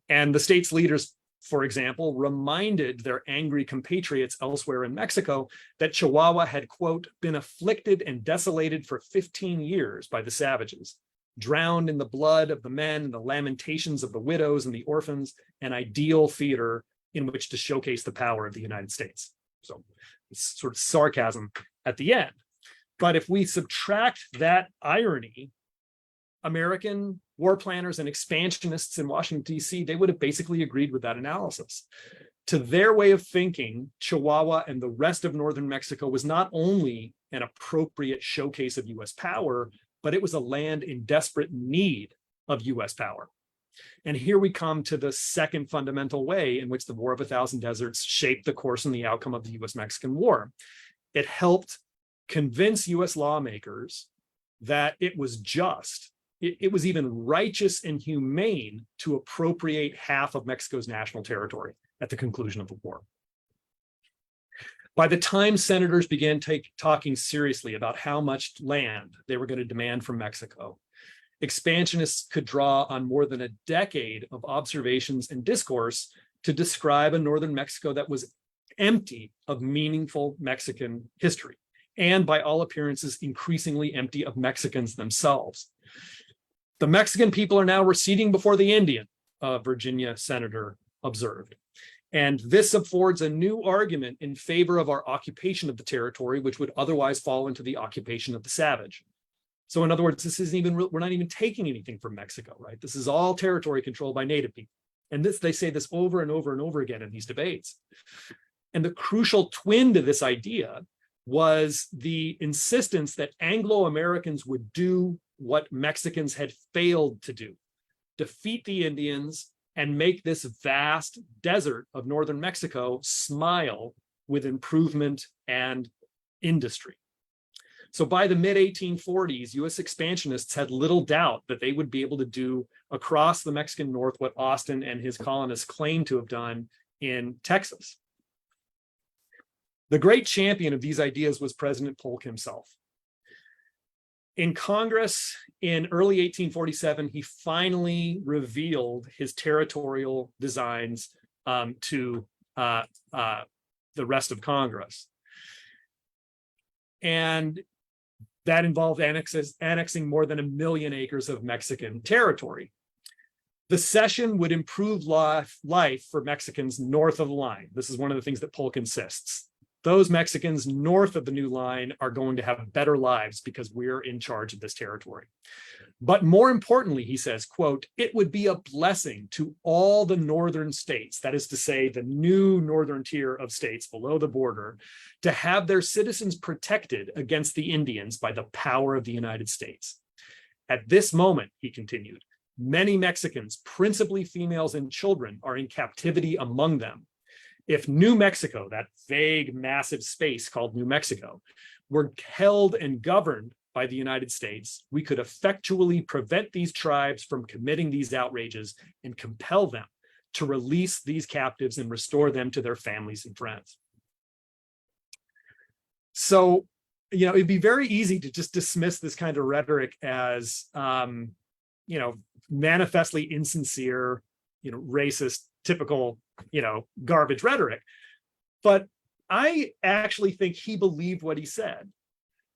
And the state's leaders, for example, reminded their angry compatriots elsewhere in Mexico that Chihuahua had, quote, been afflicted and desolated for 15 years by the savages, drowned in the blood of the men and the lamentations of the widows and the orphans, an ideal theater in which to showcase the power of the United States. So it's sort of sarcasm at the end. But if we subtract that irony, American war planners and expansionists in Washington, D.C., they would have basically agreed with that analysis. To their way of thinking, Chihuahua and the rest of northern Mexico was not only an appropriate showcase of U.S. power, but it was a land in desperate need of U.S. power. And here we come to the second fundamental way in which the War of a Thousand Deserts shaped the course and the outcome of the U.S.-Mexican War. It helped convince U.S. lawmakers that it was just it was even righteous and humane to appropriate half of Mexico's national territory at the conclusion of the war. By the time senators began talking seriously about how much land they were going to demand from Mexico, expansionists could draw on more than a decade of observations and discourse to describe a northern Mexico that was empty of meaningful Mexican history, and by all appearances, increasingly empty of Mexicans themselves. The Mexican people are now receding before the Indian, a Virginia senator observed. And this affords a new argument in favor of our occupation of the territory, which would otherwise fall into the occupation of the savage. So in other words, this isn't even, we're not even taking anything from Mexico, right? This is all territory controlled by native people. And this, they say this over and over and over again in these debates. And the crucial twin to this idea was the insistence that Anglo-Americans would do what Mexicans had failed to do: defeat the Indians and make this vast desert of northern Mexico smile with improvement and industry. So by the mid-1840s, US expansionists had little doubt that they would be able to do across the Mexican North what Austin and his colonists claimed to have done in Texas. The great champion of these ideas was President Polk himself. In Congress in early 1847, he finally revealed his territorial designs to the rest of Congress. And that involved annexing more than 1 million acres of Mexican territory. The cession would improve life for Mexicans north of the line. This is one of the things that Polk insists. Those Mexicans north of the new line are going to have better lives because we're in charge of this territory. But more importantly, he says, quote, "It would be a blessing to all the northern states," that is to say, the new northern tier of states below the border, "to have their citizens protected against the Indians by the power of the United States. At this moment," he continued, "many Mexicans, principally females and children, are in captivity among them. If New Mexico," that vague, massive space called New Mexico, "were held and governed by the United States, we could effectually prevent these tribes from committing these outrages and compel them to release these captives and restore them to their families and friends." So, you know, it'd be very easy to just dismiss this kind of rhetoric as, you know, manifestly insincere, you know, racist, typical, you know, garbage rhetoric. But I actually think he believed what he said.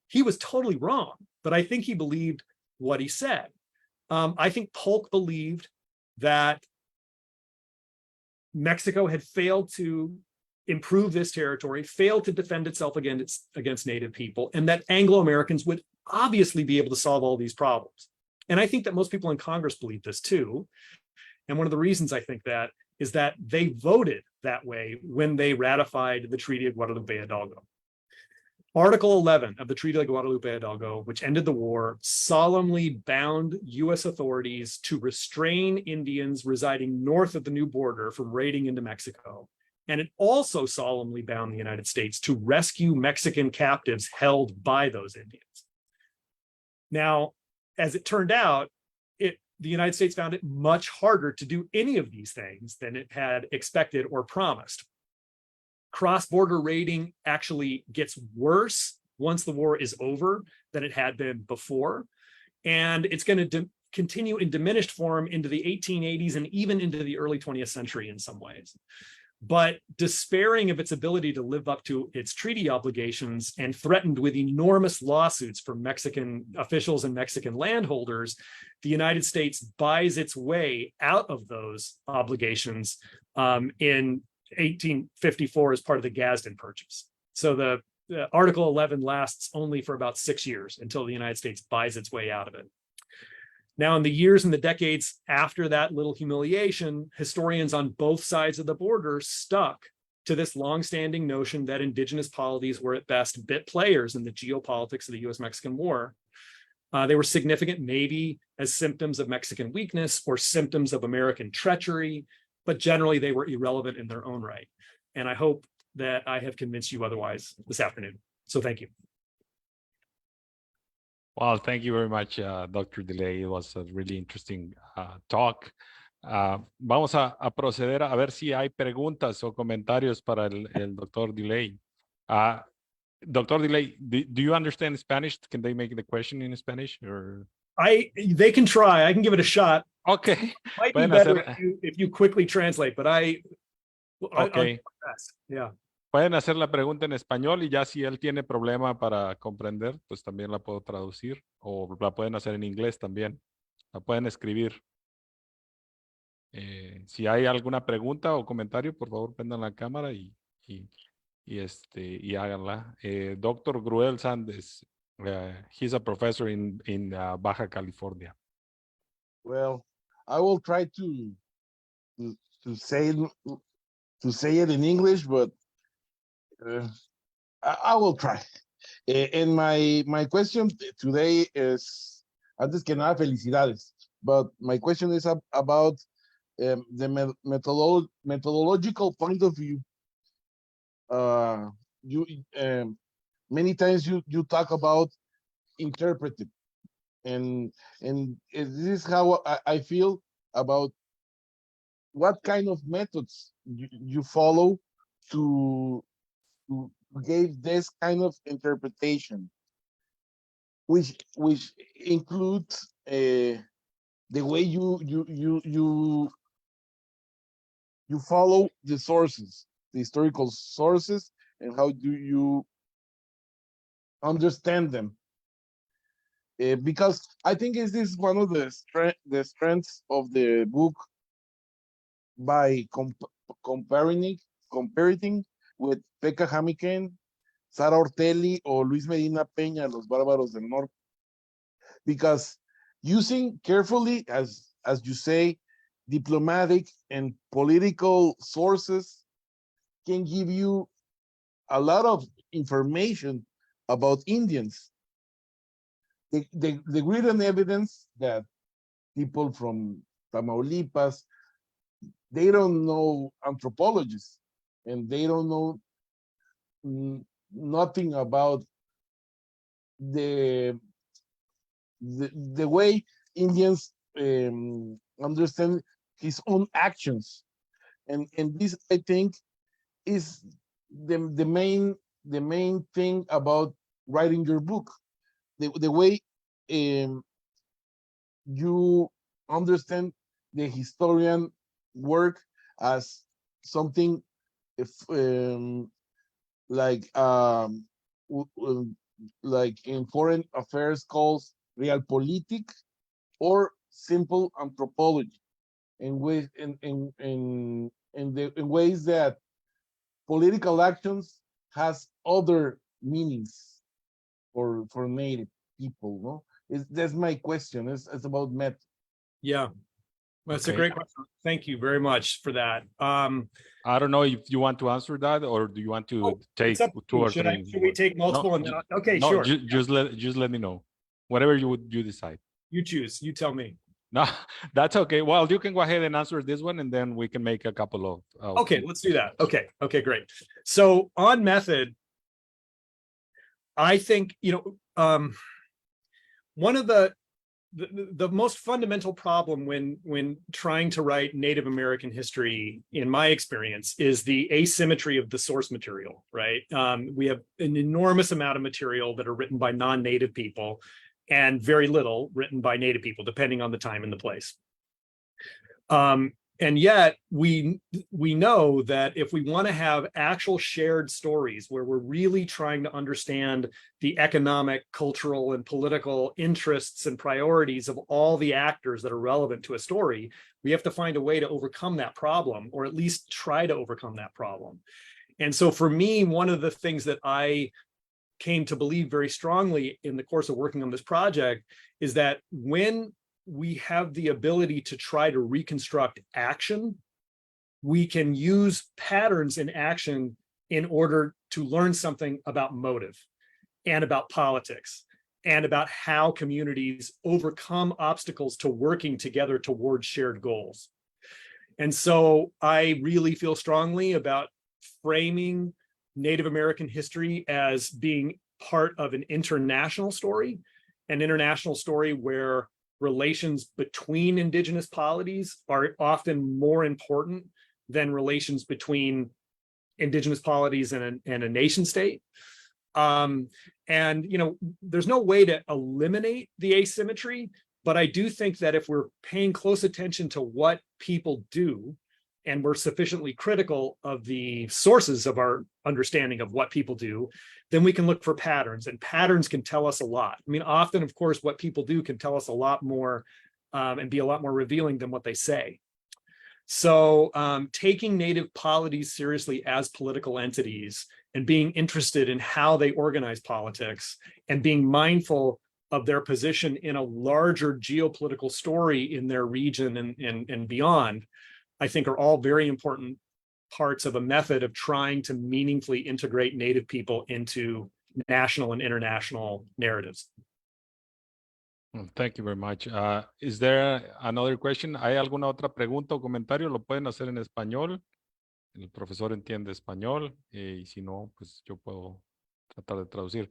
He was totally wrong, but I think he believed what he said. I think Polk believed that Mexico had failed to improve this territory, failed to defend itself against native people, and that Anglo-Americans would obviously be able to solve all these problems. And I think that most people in Congress believe this too. And one of the reasons I think that is that they voted that way when they ratified the Treaty of Guadalupe Hidalgo. Article 11 of the Treaty of Guadalupe Hidalgo, which ended the war, solemnly bound US authorities to restrain Indians residing north of the new border from raiding into Mexico. And it also solemnly bound the United States to rescue Mexican captives held by those Indians. Now, as it turned out, the United States found it much harder to do any of these things than it had expected or promised. Cross-border raiding actually gets worse once the war is over than it had been before. And it's going to continue in diminished form into the 1880s and even into the early 20th century in some ways. But despairing of its ability to live up to its treaty obligations and threatened with enormous lawsuits from Mexican officials and Mexican landholders, the United States buys its way out of those obligations in 1854 as part of the Gadsden Purchase. So the Article 11 lasts only for about 6 years until the United States buys its way out of it. Now, in the years and the decades after that little humiliation, historians on both sides of the border stuck to this longstanding notion that indigenous polities were at best bit players in the geopolitics of the US-Mexican War. They were significant maybe as symptoms of Mexican weakness or symptoms of American treachery, but generally they were irrelevant in their own right. And I hope that I have convinced you otherwise this afternoon. So thank you. Well, thank you very much, Dr. Delay. It was a really interesting talk. Vamos a proceder a ver si hay preguntas o comentarios para el Dr. Delay. Dr. Delay, do you understand Spanish? Can they make the question in Spanish? Or? They can try. I can give it a shot. Okay. Might be better if you quickly translate, but okay. Yeah. Pueden hacer la pregunta en español y ya si él tiene problema para comprender, pues también la puedo traducir o la pueden hacer en inglés también. La pueden escribir. Si hay alguna pregunta o comentario, por favor, prendan la cámara y háganla. Dr. Gruel Sandes, he's a professor in Baja California. Well, I will try to say it in English, but I will try. And my question today is, antes que nada, felicidades. But my question is about the methodological point of view. Many times you talk about interpretive, and this is how I feel about what kind of methods you follow to give this kind of interpretation, which includes the way you follow the sources, the historical sources, and how do you understand them. Because I think this is one of the strengths of the book, by comparing with Pekka Hämäläinen, Sara Ortelli, or Luis Medina Peña, Los Bárbaros del Norte. Because using carefully, as you say, diplomatic and political sources can give you a lot of information about Indians. The written evidence that people from Tamaulipas, they don't know anthropologists, and they don't know nothing about the way Indians understand his own actions, and this, I think, is the main thing about writing your book. The way you understand the historian work as something like in foreign affairs calls realpolitik, or simple anthropology, in ways in ways that political actions has other meanings for native people. No, that's my question. It's about method. Yeah, that's a great question. Thank you very much for that. I don't know if you want to answer that, or do you want to take 2 or 3? Should we take multiple? No, and then, okay, no, sure. Just let me know. Whatever you decide. You choose. You tell me. No, that's okay. Well, you can go ahead and answer this one, and then we can make a couple of okay, let's do that. Okay, great. So on method, I think, one of the most fundamental problem when trying to write Native American history, in my experience, is the asymmetry of the source material, right? We have an enormous amount of material that are written by non-Native people, and very little written by Native people, depending on the time and the place. And yet we know that if we want to have actual shared stories where we're really trying to understand the economic, cultural, and political interests and priorities of all the actors that are relevant to a story, we have to find a way to overcome that problem, or at least try to overcome that problem. And so for me, one of the things that I came to believe very strongly in the course of working on this project is that when we have the ability to try to reconstruct action, we can use patterns in action in order to learn something about motive and about politics and about how communities overcome obstacles to working together towards shared goals. And so I really feel strongly about framing Native American history as being part of an international story, an international story where relations between indigenous polities are often more important than relations between indigenous polities and a nation state. And, you know, there's no way to eliminate the asymmetry, but I do think that if we're paying close attention to what people do, and we're sufficiently critical of the sources of our understanding of what people do, then we can look for patterns, and patterns can tell us a lot. I mean, often, of course, what people do can tell us a lot more and be a lot more revealing than what they say. So taking Native polities seriously as political entities and being interested in how they organize politics and being mindful of their position in a larger geopolitical story in their region and beyond, I think are all very important parts of a method of trying to meaningfully integrate Native people into national and international narratives. Thank you very much. Is there another question? ¿Hay alguna otra pregunta o comentario? Lo pueden hacer en español. El profesor entiende español y si no, pues yo puedo tratar de traducir.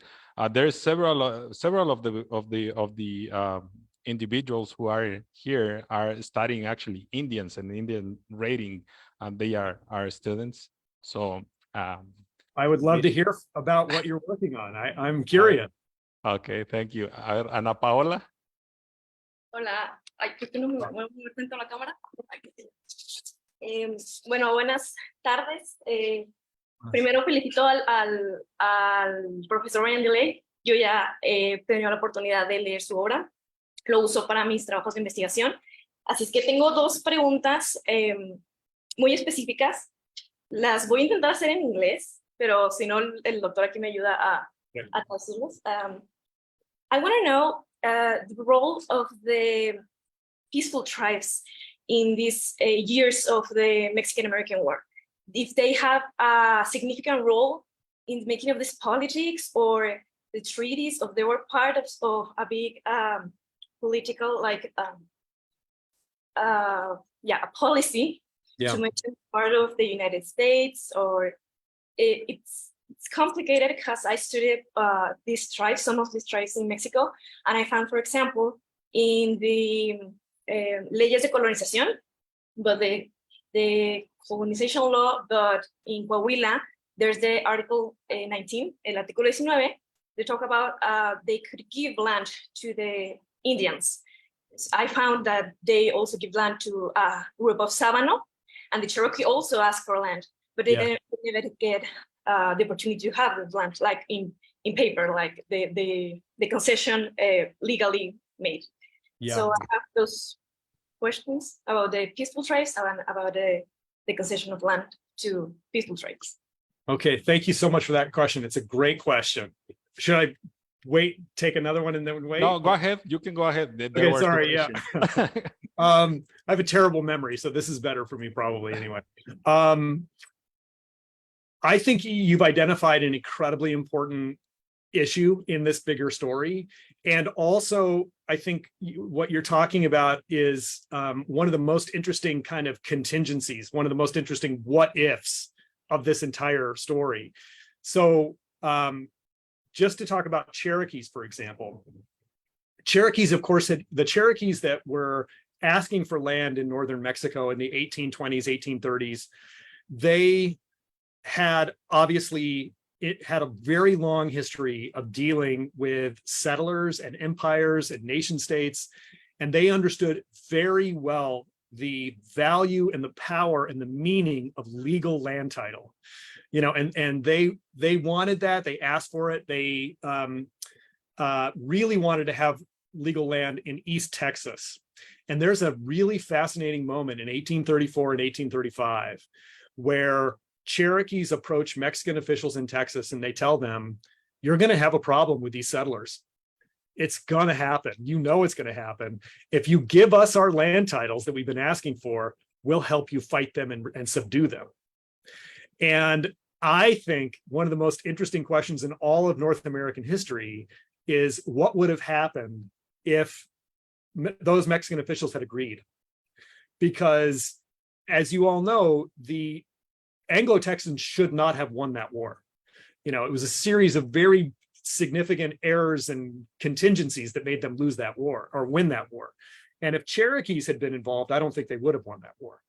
There's several of the individuals who are here are studying actually Indians and Indian rating, and they are our students. So I would love to hear about what you're working on. I'm curious. Okay, thank you. A ver, Ana Paola. Hola, ay, creo que no me voy frente a la cámara. Bueno, buenas tardes. Primero felicito al profesor Brian DeLay. Yo ya he tenido la oportunidad de leer su obra. Lo uso para mis trabajos de investigación. Así es que tengo dos preguntas muy específicas. Las voy a intentar hacer en inglés, pero si no, el doctor aquí me ayuda a traducirlas. I want to know the role of the peaceful tribes in these years of the Mexican-American War. If they have a significant role in the making of this politics or the treaties, or they were part of a big political, like, a policy to make it part of the United States, or it's complicated because I studied these tribes, some of these tribes in Mexico, and I found, for example, in the leyes de colonización, but the colonization law, but in Coahuila, there's the Article 19, el Artículo 19, they talk about they could give land to the Indians. I found that they also give land to a group of Sabano, and the Cherokee also asked for land, but they didn't never get the opportunity to have the land, like in paper, like the concession legally made. So I have those questions about the peaceful tribes and about the concession of land to peaceful tribes. Okay, thank you so much for that question. It's a great question. Should I take another one and then wait? No, go ahead. You can go ahead. Okay, sorry, I have a terrible memory, so this is better for me probably anyway. I think you've identified an incredibly important issue in this bigger story. And also, I think what you're talking about is one of the most interesting kind of contingencies, one of the most interesting what ifs of this entire story. So just to talk about Cherokees, for example, Cherokees, of course, the Cherokees that were asking for land in northern Mexico in the 1820s, 1830s, they had it had a very long history of dealing with settlers and empires and nation states, and they understood very well the value and the power and the meaning of legal land title. You know, and they wanted that. They asked for it. They really wanted to have legal land in East Texas. And there's a really fascinating moment in 1834 and 1835 where Cherokees approach Mexican officials in Texas and they tell them, you're going to have a problem with these settlers. It's going to happen. You know it's going to happen. If you give us our land titles that we've been asking for, we'll help you fight them and subdue them. And I think one of the most interesting questions in all of North American history is what would have happened if those Mexican officials had agreed. Because as you all know, the Anglo-Texans should not have won that war. You know, it was a series of very significant errors and contingencies that made them lose that war or win that war. And if Cherokees had been involved, I don't think they would have won that war.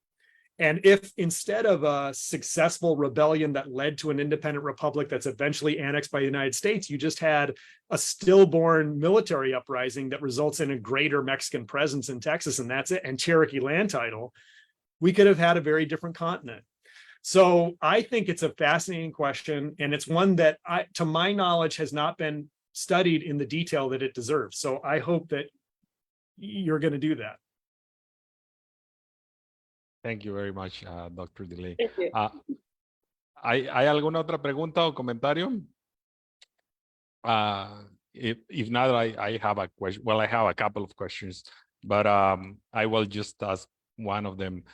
And if instead of a successful rebellion that led to an independent republic that's eventually annexed by the United States, you just had a stillborn military uprising that results in a greater Mexican presence in Texas, and that's it, and Cherokee land title, we could have had a very different continent. So I think it's a fascinating question, and it's one that, to my knowledge, has not been studied in the detail that it deserves. So I hope that you're going to do that. Thank you very much, Dr. DeLay. Thank you. ¿Hay alguna otra pregunta o comentario? If not, I have a question. Well, I have a couple of questions, but I will just ask one of them.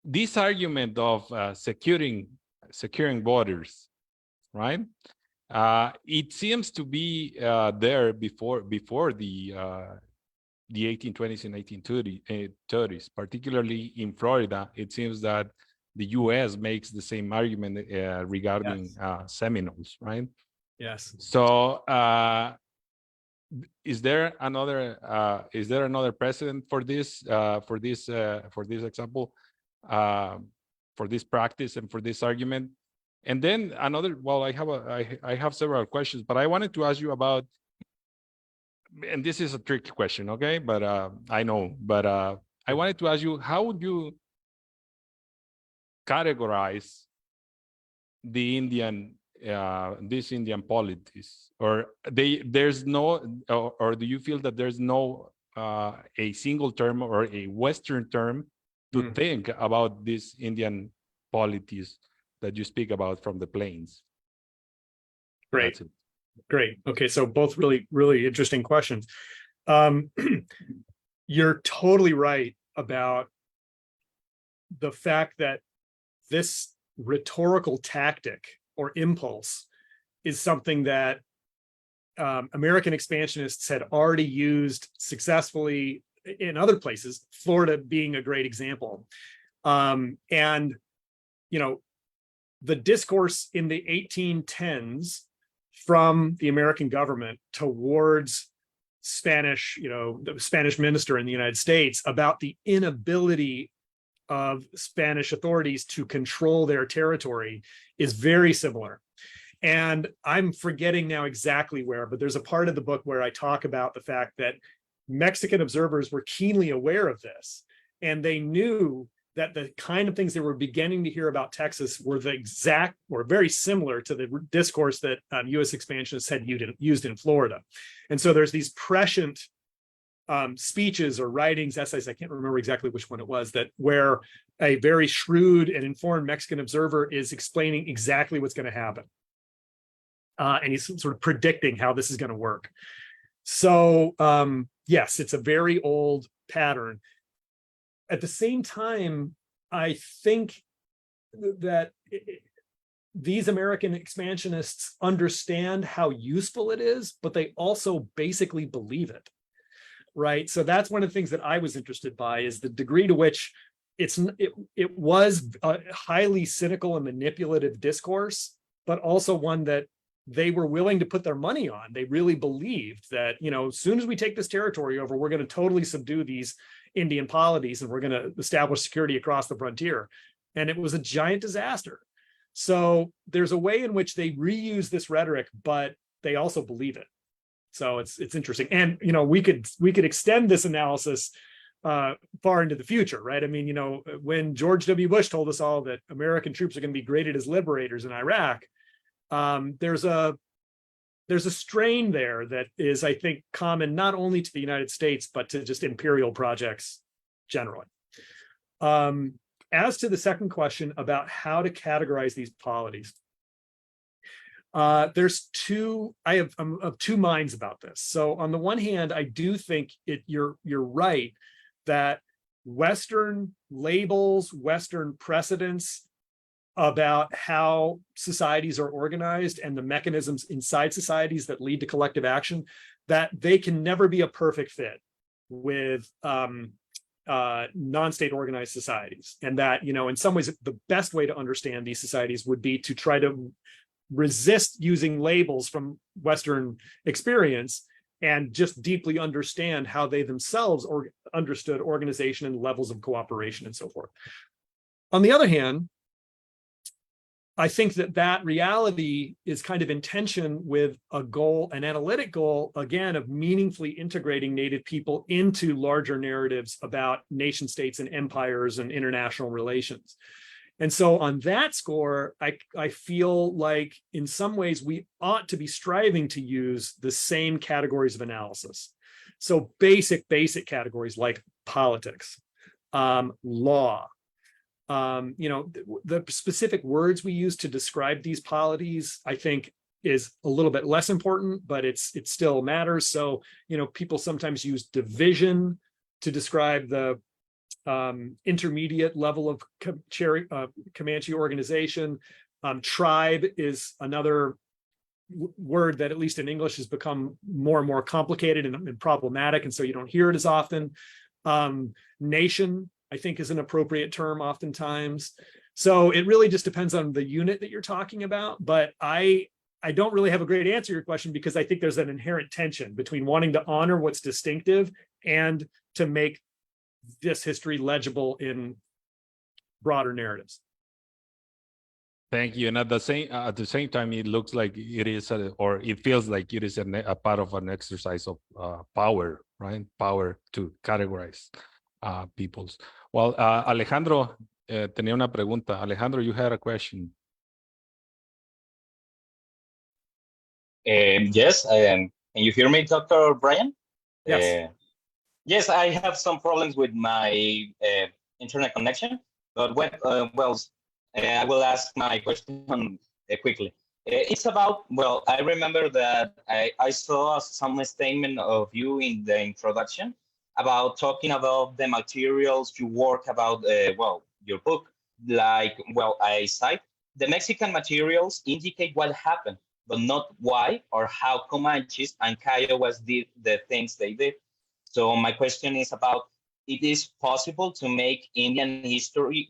This argument of securing borders, right? It seems to be there before the 1820s and 1830s, particularly in Florida. It seems that the U.S. makes the same argument regarding Seminoles, right? Yes. So, is there another precedent for this example, for this practice and for this argument? And then another. Well, I have several questions, but I wanted to ask you about. And this is a tricky question, okay? But I know. But I wanted to ask you, how would you categorize the this Indian polities, or there's no, or do you feel that there's no a single term or a Western term to think about these Indian polities that you speak about from the plains? Great. Great. Okay, so both really, really interesting questions. You're totally right about the fact that this rhetorical tactic or impulse is something that American expansionists had already used successfully in other places, Florida being a great example. And, you know, the discourse in the 1810s from the American government towards Spanish, the Spanish minister in the United States about the inability of Spanish authorities to control their territory is very similar. And I'm forgetting now exactly where, but there's a part of the book where I talk about the fact that Mexican observers were keenly aware of this, and they knew that the kind of things they were beginning to hear about Texas were the exact or very similar to the discourse that U.S. expansionists had used in Florida. And so there's these prescient speeches or writings, essays, I can't remember exactly which one it was, that where a very shrewd and informed Mexican observer is explaining exactly what's going to happen. And he's sort of predicting how this is going to work. So yes, it's a very old pattern. At the same time, I think that these American expansionists understand how useful it is, but they also basically believe it, right? So that's one of the things that I was interested by, is the degree to which it was a highly cynical and manipulative discourse, but also one that they were willing to put their money on. They really believed that, as soon as we take this territory over, we're going to totally subdue these Indian polities and we're going to establish security across the frontier. And it was a giant disaster. So there's a way in which they reuse this rhetoric, but they also believe it. So it's interesting. And, we could extend this analysis far into the future, right? I mean, when George W. Bush told us all that American troops are going to be graded as liberators in Iraq, there's a strain there that is, I think, common not only to the United States, but to just imperial projects generally. As to the second question about how to categorize these polities, I'm of two minds about this. So on the one hand, I do think you're right that Western labels, Western precedents about how societies are organized and the mechanisms inside societies that lead to collective action, that they can never be a perfect fit with non-state organized societies. And that, in some ways, the best way to understand these societies would be to try to resist using labels from Western experience and just deeply understand how they themselves understood organization and levels of cooperation and so forth. On the other hand, I think that reality is kind of in tension with a goal, an analytic goal, again, of meaningfully integrating Native people into larger narratives about nation states and empires and international relations. And so on that score, I feel like in some ways we ought to be striving to use the same categories of analysis. So basic categories like politics, law, the specific words we use to describe these polities, I think, is a little bit less important, but it still matters. So, people sometimes use division to describe the intermediate level of Comanche organization. Tribe is another word that, at least in English, has become more and more complicated and problematic, and so you don't hear it as often. Nation, I think, is an appropriate term oftentimes. So it really just depends on the unit that you're talking about. But I don't really have a great answer to your question, because I think there's an inherent tension between wanting to honor what's distinctive and to make this history legible in broader narratives. Thank you. And at the same time, it looks like it is, or it feels like it is a part of an exercise of power, right? Power to categorize peoples. Well, Alejandro tenía una pregunta. Alejandro, you had a question. Yes. Can you hear me, Dr. Brian? Yes. Yes, I have some problems with my internet connection, but I will ask my question quickly. It's about, I remember that I saw some statement of you in the introduction about talking about the materials you work about, your book. I cite, the Mexican materials indicate what happened, but not why or how Comanches and Kiowas did the things they did. So my question is about, it is possible to make Indian history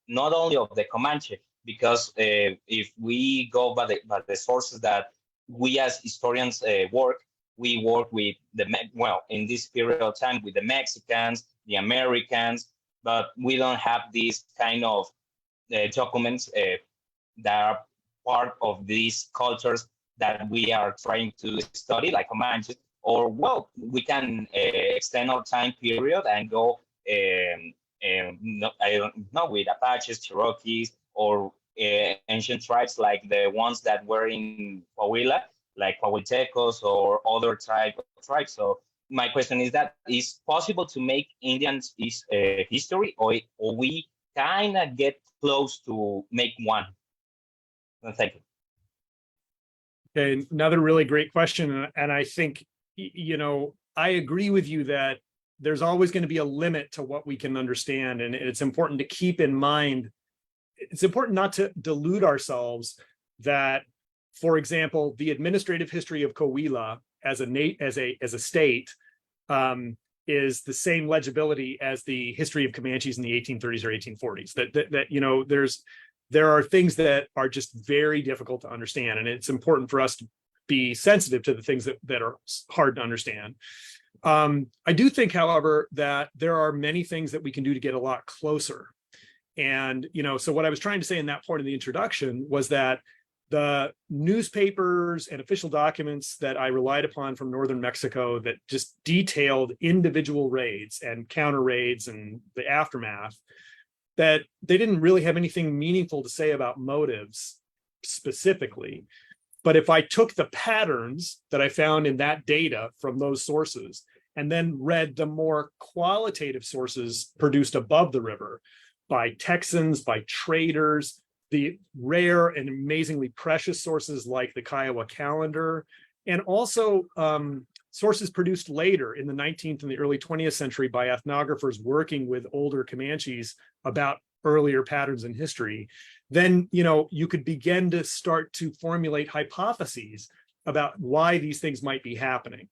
not only of the Comanche, because if we go by the sources that we as historians we work with in this period of time with the Mexicans, the Americans, but we don't have these kind of documents that are part of these cultures that we are trying to study, like Comanches. Or, we can extend our time period and go, I don't know, with Apaches, Cherokees, or ancient tribes like the ones that were in Coahuila, like Coahuiltecos or other tribes. So my question is that, is possible to make Indians history, or we kind of get close to make one? Thank you. Okay, another really great question. And I think, I agree with you that there's always going to be a limit to what we can understand. And it's important to keep in mind, it's important not to delude ourselves that, for example, the administrative history of Coahuila as a state is the same legibility as the history of Comanches in the 1830s or 1840s. There are things that are just very difficult to understand, and it's important for us to be sensitive to the things that are hard to understand. I do think, however, that there are many things that we can do to get a lot closer. And, so what I was trying to say in that point of the introduction was that the newspapers and official documents that I relied upon from northern Mexico that just detailed individual raids and counter raids and the aftermath, that they didn't really have anything meaningful to say about motives specifically. But if I took the patterns that I found in that data from those sources and then read the more qualitative sources produced above the river by Texans, by traders, the rare and amazingly precious sources like the Kiowa calendar, and also sources produced later in the 19th and the early 20th century by ethnographers working with older Comanches about earlier patterns in history, then you could begin to start to formulate hypotheses about why these things might be happening.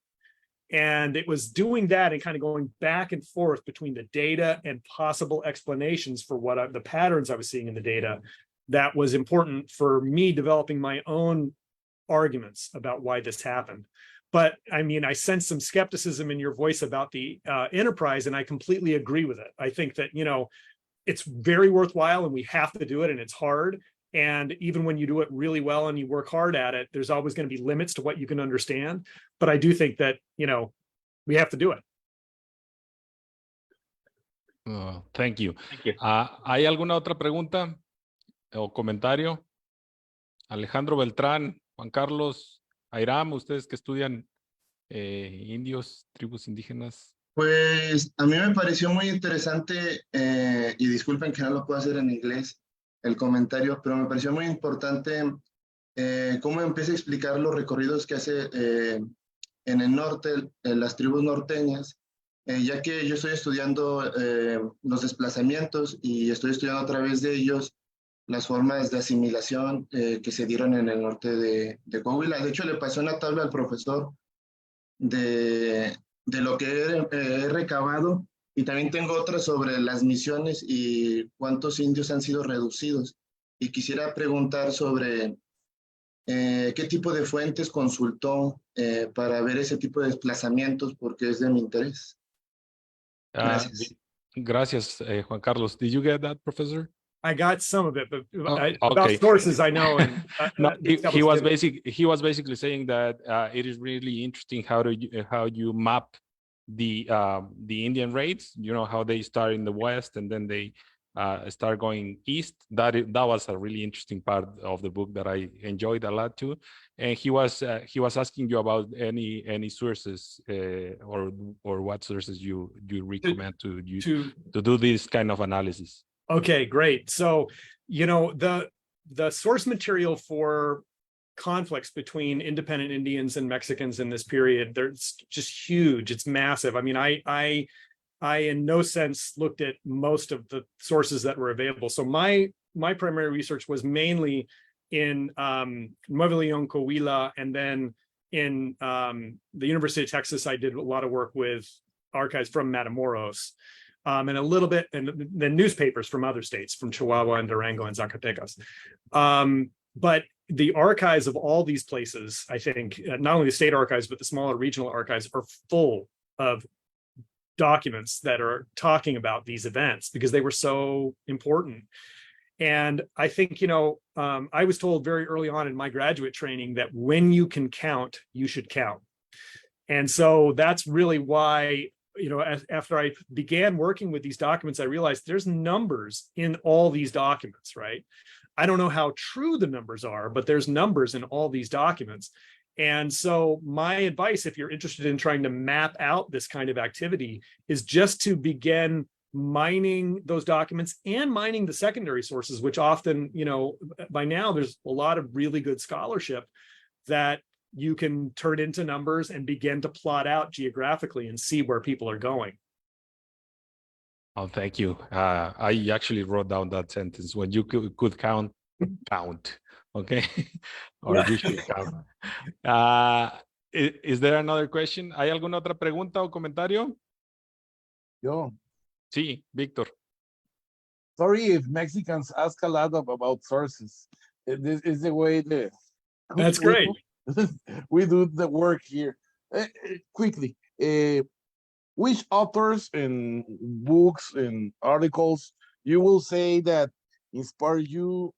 And it was doing that and kind of going back and forth between the data and possible explanations for what the patterns I was seeing in the data that was important for me developing my own arguments about why this happened. But I mean, I sense some skepticism in your voice about the enterprise, and I completely agree with it. I think that, you know, it's very worthwhile and we have to do it, and it's hard. And even when you do it really well and you work hard at it, there's always going to be limits to what you can understand. But I do think that, you know, we have to do it. Thank you. Thank you. ¿Hay alguna otra pregunta o comentario? Alejandro Beltrán, Juan Carlos, Airam, ustedes que estudian indios, tribus indígenas. Pues a mí me pareció muy interesante, y disculpen que no lo puedo hacer en inglés, el comentario, pero me pareció muy importante cómo empieza a explicar los recorridos que hace en el norte, en las tribus norteñas, ya que yo estoy estudiando los desplazamientos y estoy estudiando a través de ellos las formas de asimilación que se dieron en el norte de Coahuila. De hecho, le pasé una tabla al profesor de lo que he recabado, y también tengo otra sobre las misiones y cuántos indios han sido reducidos. Y quisiera preguntar sobre qué tipo de fuentes consultó para ver ese tipo de desplazamientos, porque es de mi interés. Gracias. Gracias, Juan Carlos. Did you get that, Professor? I got some of it, but okay. about sources I know. And, no, he was basically saying that it is really interesting how you map the Indian raids. You know how they start in the west and then they start going east. That was a really interesting part of the book that I enjoyed a lot too. And he was asking you about any sources or what sources you recommend to do this kind of analysis. Okay, great. So, you know, the source material for conflicts between independent Indians and Mexicans in this period, there's just huge. It's massive. I mean, I in no sense looked at most of the sources that were available. So my primary research was mainly in Nuevo León, Coahuila, and then in the University of Texas, I did a lot of work with archives from Matamoros. And a little bit, and then newspapers from other states, from Chihuahua and Durango and Zacatecas. But the archives of all these places, I think, not only the state archives, but the smaller regional archives are full of documents that are talking about these events because they were so important. And I think, you know, I was told very early on in my graduate training that when you can count, you should count. And so that's really why, you know, after I began working with these documents, I realized there's numbers in all these documents, right? I don't know how true the numbers are, but there's numbers in all these documents. And so my advice, if you're interested in trying to map out this kind of activity, is just to begin mining those documents and mining the secondary sources, which often, you know, by now there's a lot of really good scholarship that you can turn into numbers and begin to plot out geographically and see where people are going. Oh, thank you. I actually wrote down that sentence. When you could count, okay? Or you should count. Is there another question? ¿Hay alguna otra pregunta o comentario? Yo. Sí, Víctor. Sorry if Mexicans ask a lot about sources. This is the way That's great. We do the work here. Quickly, which authors and books and articles you will say that inspire you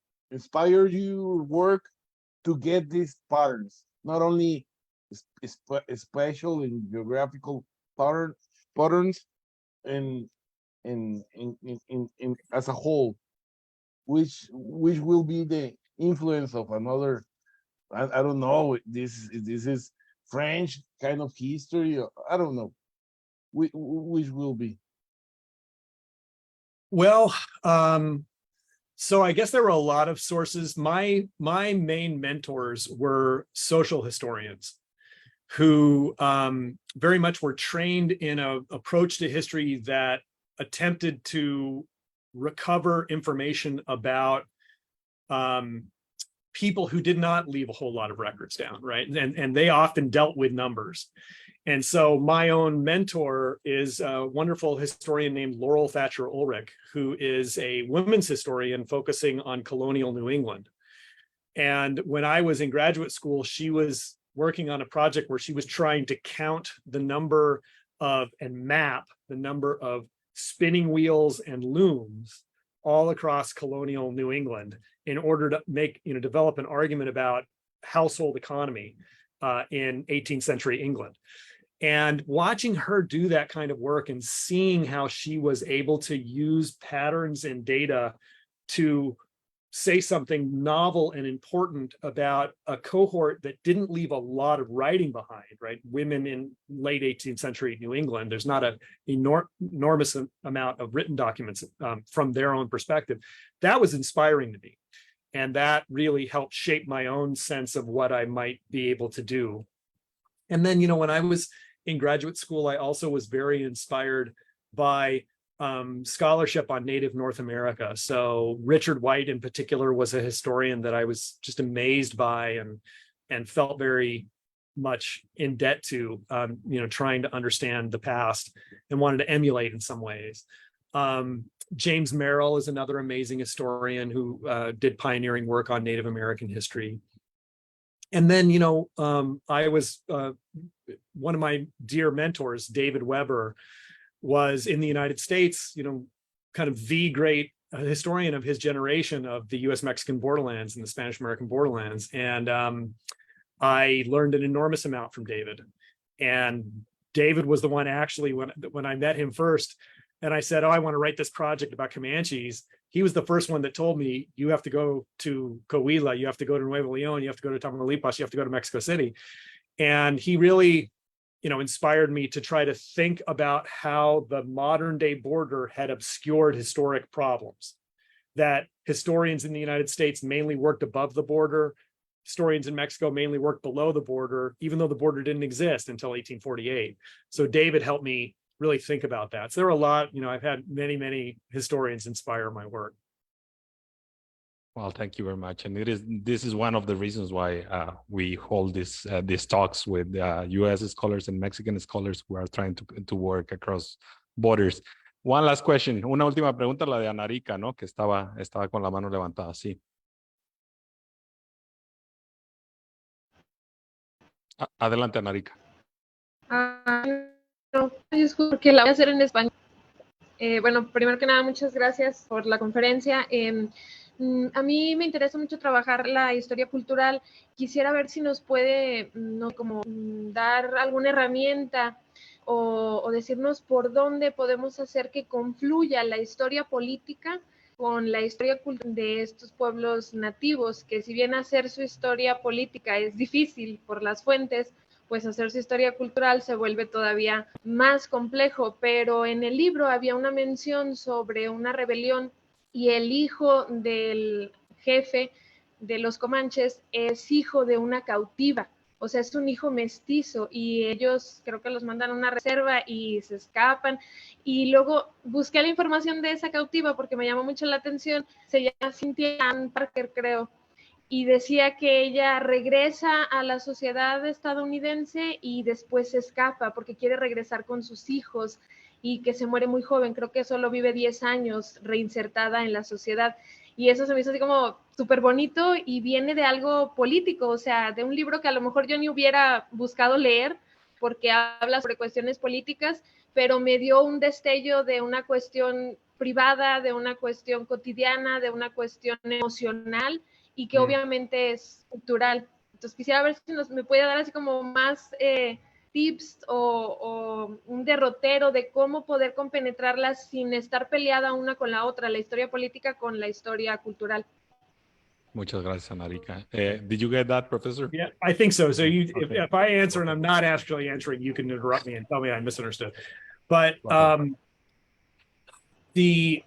work to get these patterns, not only spatial and geographical patterns and as a whole, which will be the influence of another? I don't know. This is French kind of history. I don't know. Which will be? Well, so I guess there were a lot of sources. My main mentors were social historians who very much were trained in an approach to history that attempted to recover information about people who did not leave a whole lot of records down, right? And they often dealt with numbers. And so my own mentor is a wonderful historian named Laurel Thatcher Ulrich, who is a women's historian focusing on colonial New England. And when I was in graduate school, she was working on a project where she was trying to count the number of and map the number of spinning wheels and looms all across colonial New England in order to make, develop an argument about household economy in 18th century England. And watching her do that kind of work and seeing how she was able to use patterns and data to say something novel and important about a cohort that didn't leave a lot of writing behind, right? Women in late 18th century New England, there's not an enormous amount of written documents from their own perspective. That was inspiring to me. And that really helped shape my own sense of what I might be able to do. And then, when I was in graduate school, I also was very inspired by scholarship on Native North America. So Richard White in particular was a historian that I was just amazed by and felt very much in debt to, trying to understand the past and wanted to emulate in some ways. James Merrill is another amazing historian who did pioneering work on Native American history. And then, I was, one of my dear mentors, David Weber, was in the United States, kind of the great historian of his generation of the US-Mexican borderlands and the Spanish-American borderlands. And I learned an enormous amount from David. And David was the one actually, when I met him first, and I said, I want to write this project about Comanches. He was the first one that told me, you have to go to Coahuila, you have to go to Nuevo León, you have to go to Tamaulipas, you have to go to Mexico City. And he really, inspired me to try to think about how the modern day border had obscured historic problems, that historians in the United States mainly worked above the border. Historians in Mexico mainly worked below the border, even though the border didn't exist until 1848. So David helped me really think about that. So there are a lot, I've had many, many historians inspire my work. Well, thank you very much. And this is one of the reasons why we hold these talks with U.S. scholars and Mexican scholars who are trying to work across borders. One last question. Una última pregunta, la de Anarica, ¿no? Que estaba con la mano levantada. Sí. Adelante, Anarica. No, disculpe, porque la voy a hacer en español. Bueno, primero que nada, muchas gracias por la conferencia. A mí me interesa mucho trabajar la historia cultural. Quisiera ver si nos puede dar alguna herramienta o decirnos por dónde podemos hacer que confluya la historia política con la historia de estos pueblos nativos, que si bien hacer su historia política es difícil por las fuentes, pues hacer su historia cultural se vuelve todavía más complejo. Pero en el libro había una mención sobre una rebelión y el hijo del jefe de los comanches es hijo de una cautiva, o sea, es un hijo mestizo, y ellos creo que los mandan a una reserva y se escapan. Y luego busqué la información de esa cautiva porque me llamó mucho la atención. Se llama Cynthia Ann Parker, creo, y decía que ella regresa a la sociedad estadounidense y después se escapa porque quiere regresar con sus hijos, y que se muere muy joven, creo que solo vive 10 años reinsertada en la sociedad. Y eso se me hizo así como súper bonito y viene de algo político, o sea, de un libro que a lo mejor yo ni hubiera buscado leer porque habla sobre cuestiones políticas, pero me dio un destello de una cuestión privada, de una cuestión cotidiana, de una cuestión emocional y que obviamente es cultural. Entonces quisiera ver si me puede dar así como más tips o un derrotero de cómo poder compenetrarlas sin estar peleada una con la otra, la historia política con la historia cultural. Muchas gracias, Anarica. Did you get that, Professor? Yeah, I think so. So if I answer and I'm not actually answering, you can interrupt me and tell me I misunderstood. But one of the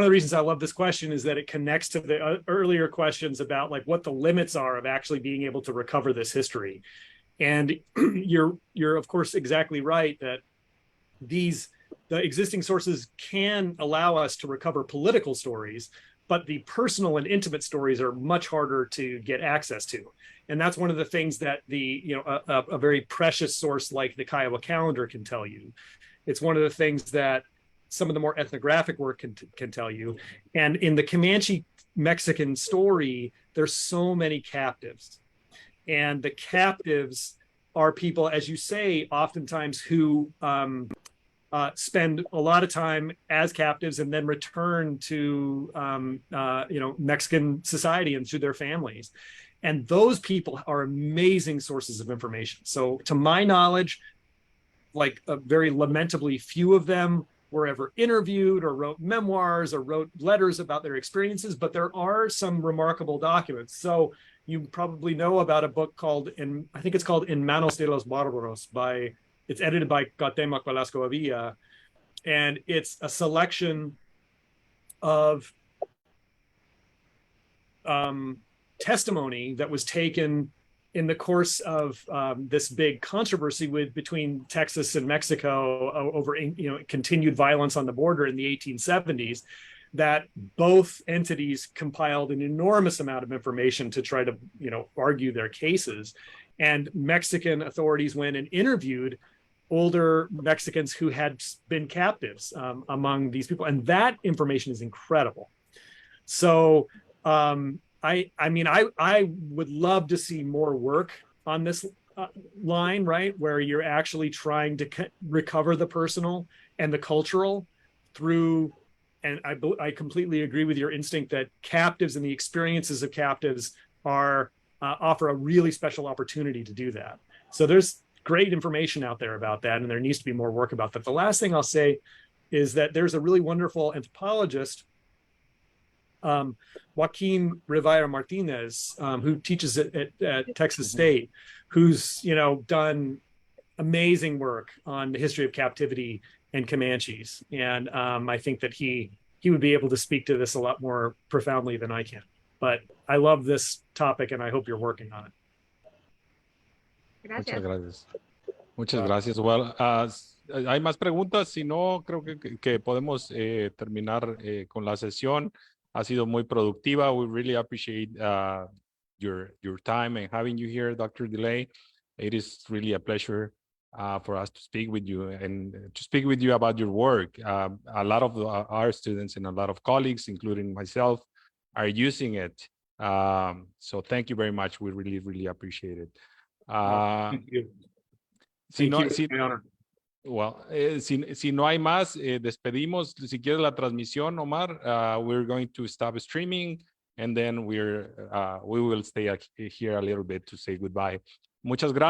reasons I love this question is that it connects to the earlier questions about like what the limits are of actually being able to recover this history. And you're of course exactly right that the existing sources can allow us to recover political stories, but the personal and intimate stories are much harder to get access to. And that's one of the things that a very precious source like the Kiowa calendar can tell you. It's one of the things that some of the more ethnographic work can tell you. And in the Comanche Mexican story, there's so many captives. And the captives are people, as you say, oftentimes who spend a lot of time as captives and then return to Mexican society and to their families. And those people are amazing sources of information. So to my knowledge, like very lamentably few of them were ever interviewed or wrote memoirs or wrote letters about their experiences, but there are some remarkable documents. So you probably know about a book called, I think it's called In Manos de los Bárbaros it's edited by Cuauhtémoc Velasco Avila, and it's a selection of testimony that was taken in the course of this big controversy between Texas and Mexico over continued violence on the border in the 1870s, that both entities compiled an enormous amount of information to try to argue their cases. And Mexican authorities went and interviewed older Mexicans who had been captives among these people. And that information is incredible. So I would love to see more work on this line, right? Where you're actually trying to recover the personal and the cultural through, and I completely agree with your instinct that captives and the experiences of captives offer a really special opportunity to do that. So there's great information out there about that, and there needs to be more work about that. The last thing I'll say is that there's a really wonderful anthropologist, Joaquin Rivera Martinez, who teaches at Texas State, who's done amazing work on the history of captivity and Comanches, and I think that he would be able to speak to this a lot more profoundly than I can. But I love this topic, and I hope you're working on it. Gracias. Muchas gracias. Muchas gracias. Well, hay más preguntas. Si no, creo que podemos terminar con la sesión. Ha sido muy productiva. We really appreciate your time and having you here, Dr. DeLay. It is really a pleasure for us to speak with you and to speak with you about your work. A lot of our students and a lot of colleagues, including myself, are using it. So thank you very much. We really, really appreciate it. Thank you. Si no hay más, despedimos. Si quieres la transmisión, Omar, we're going to stop streaming, and then we will stay here a little bit to say goodbye. Muchas gracias.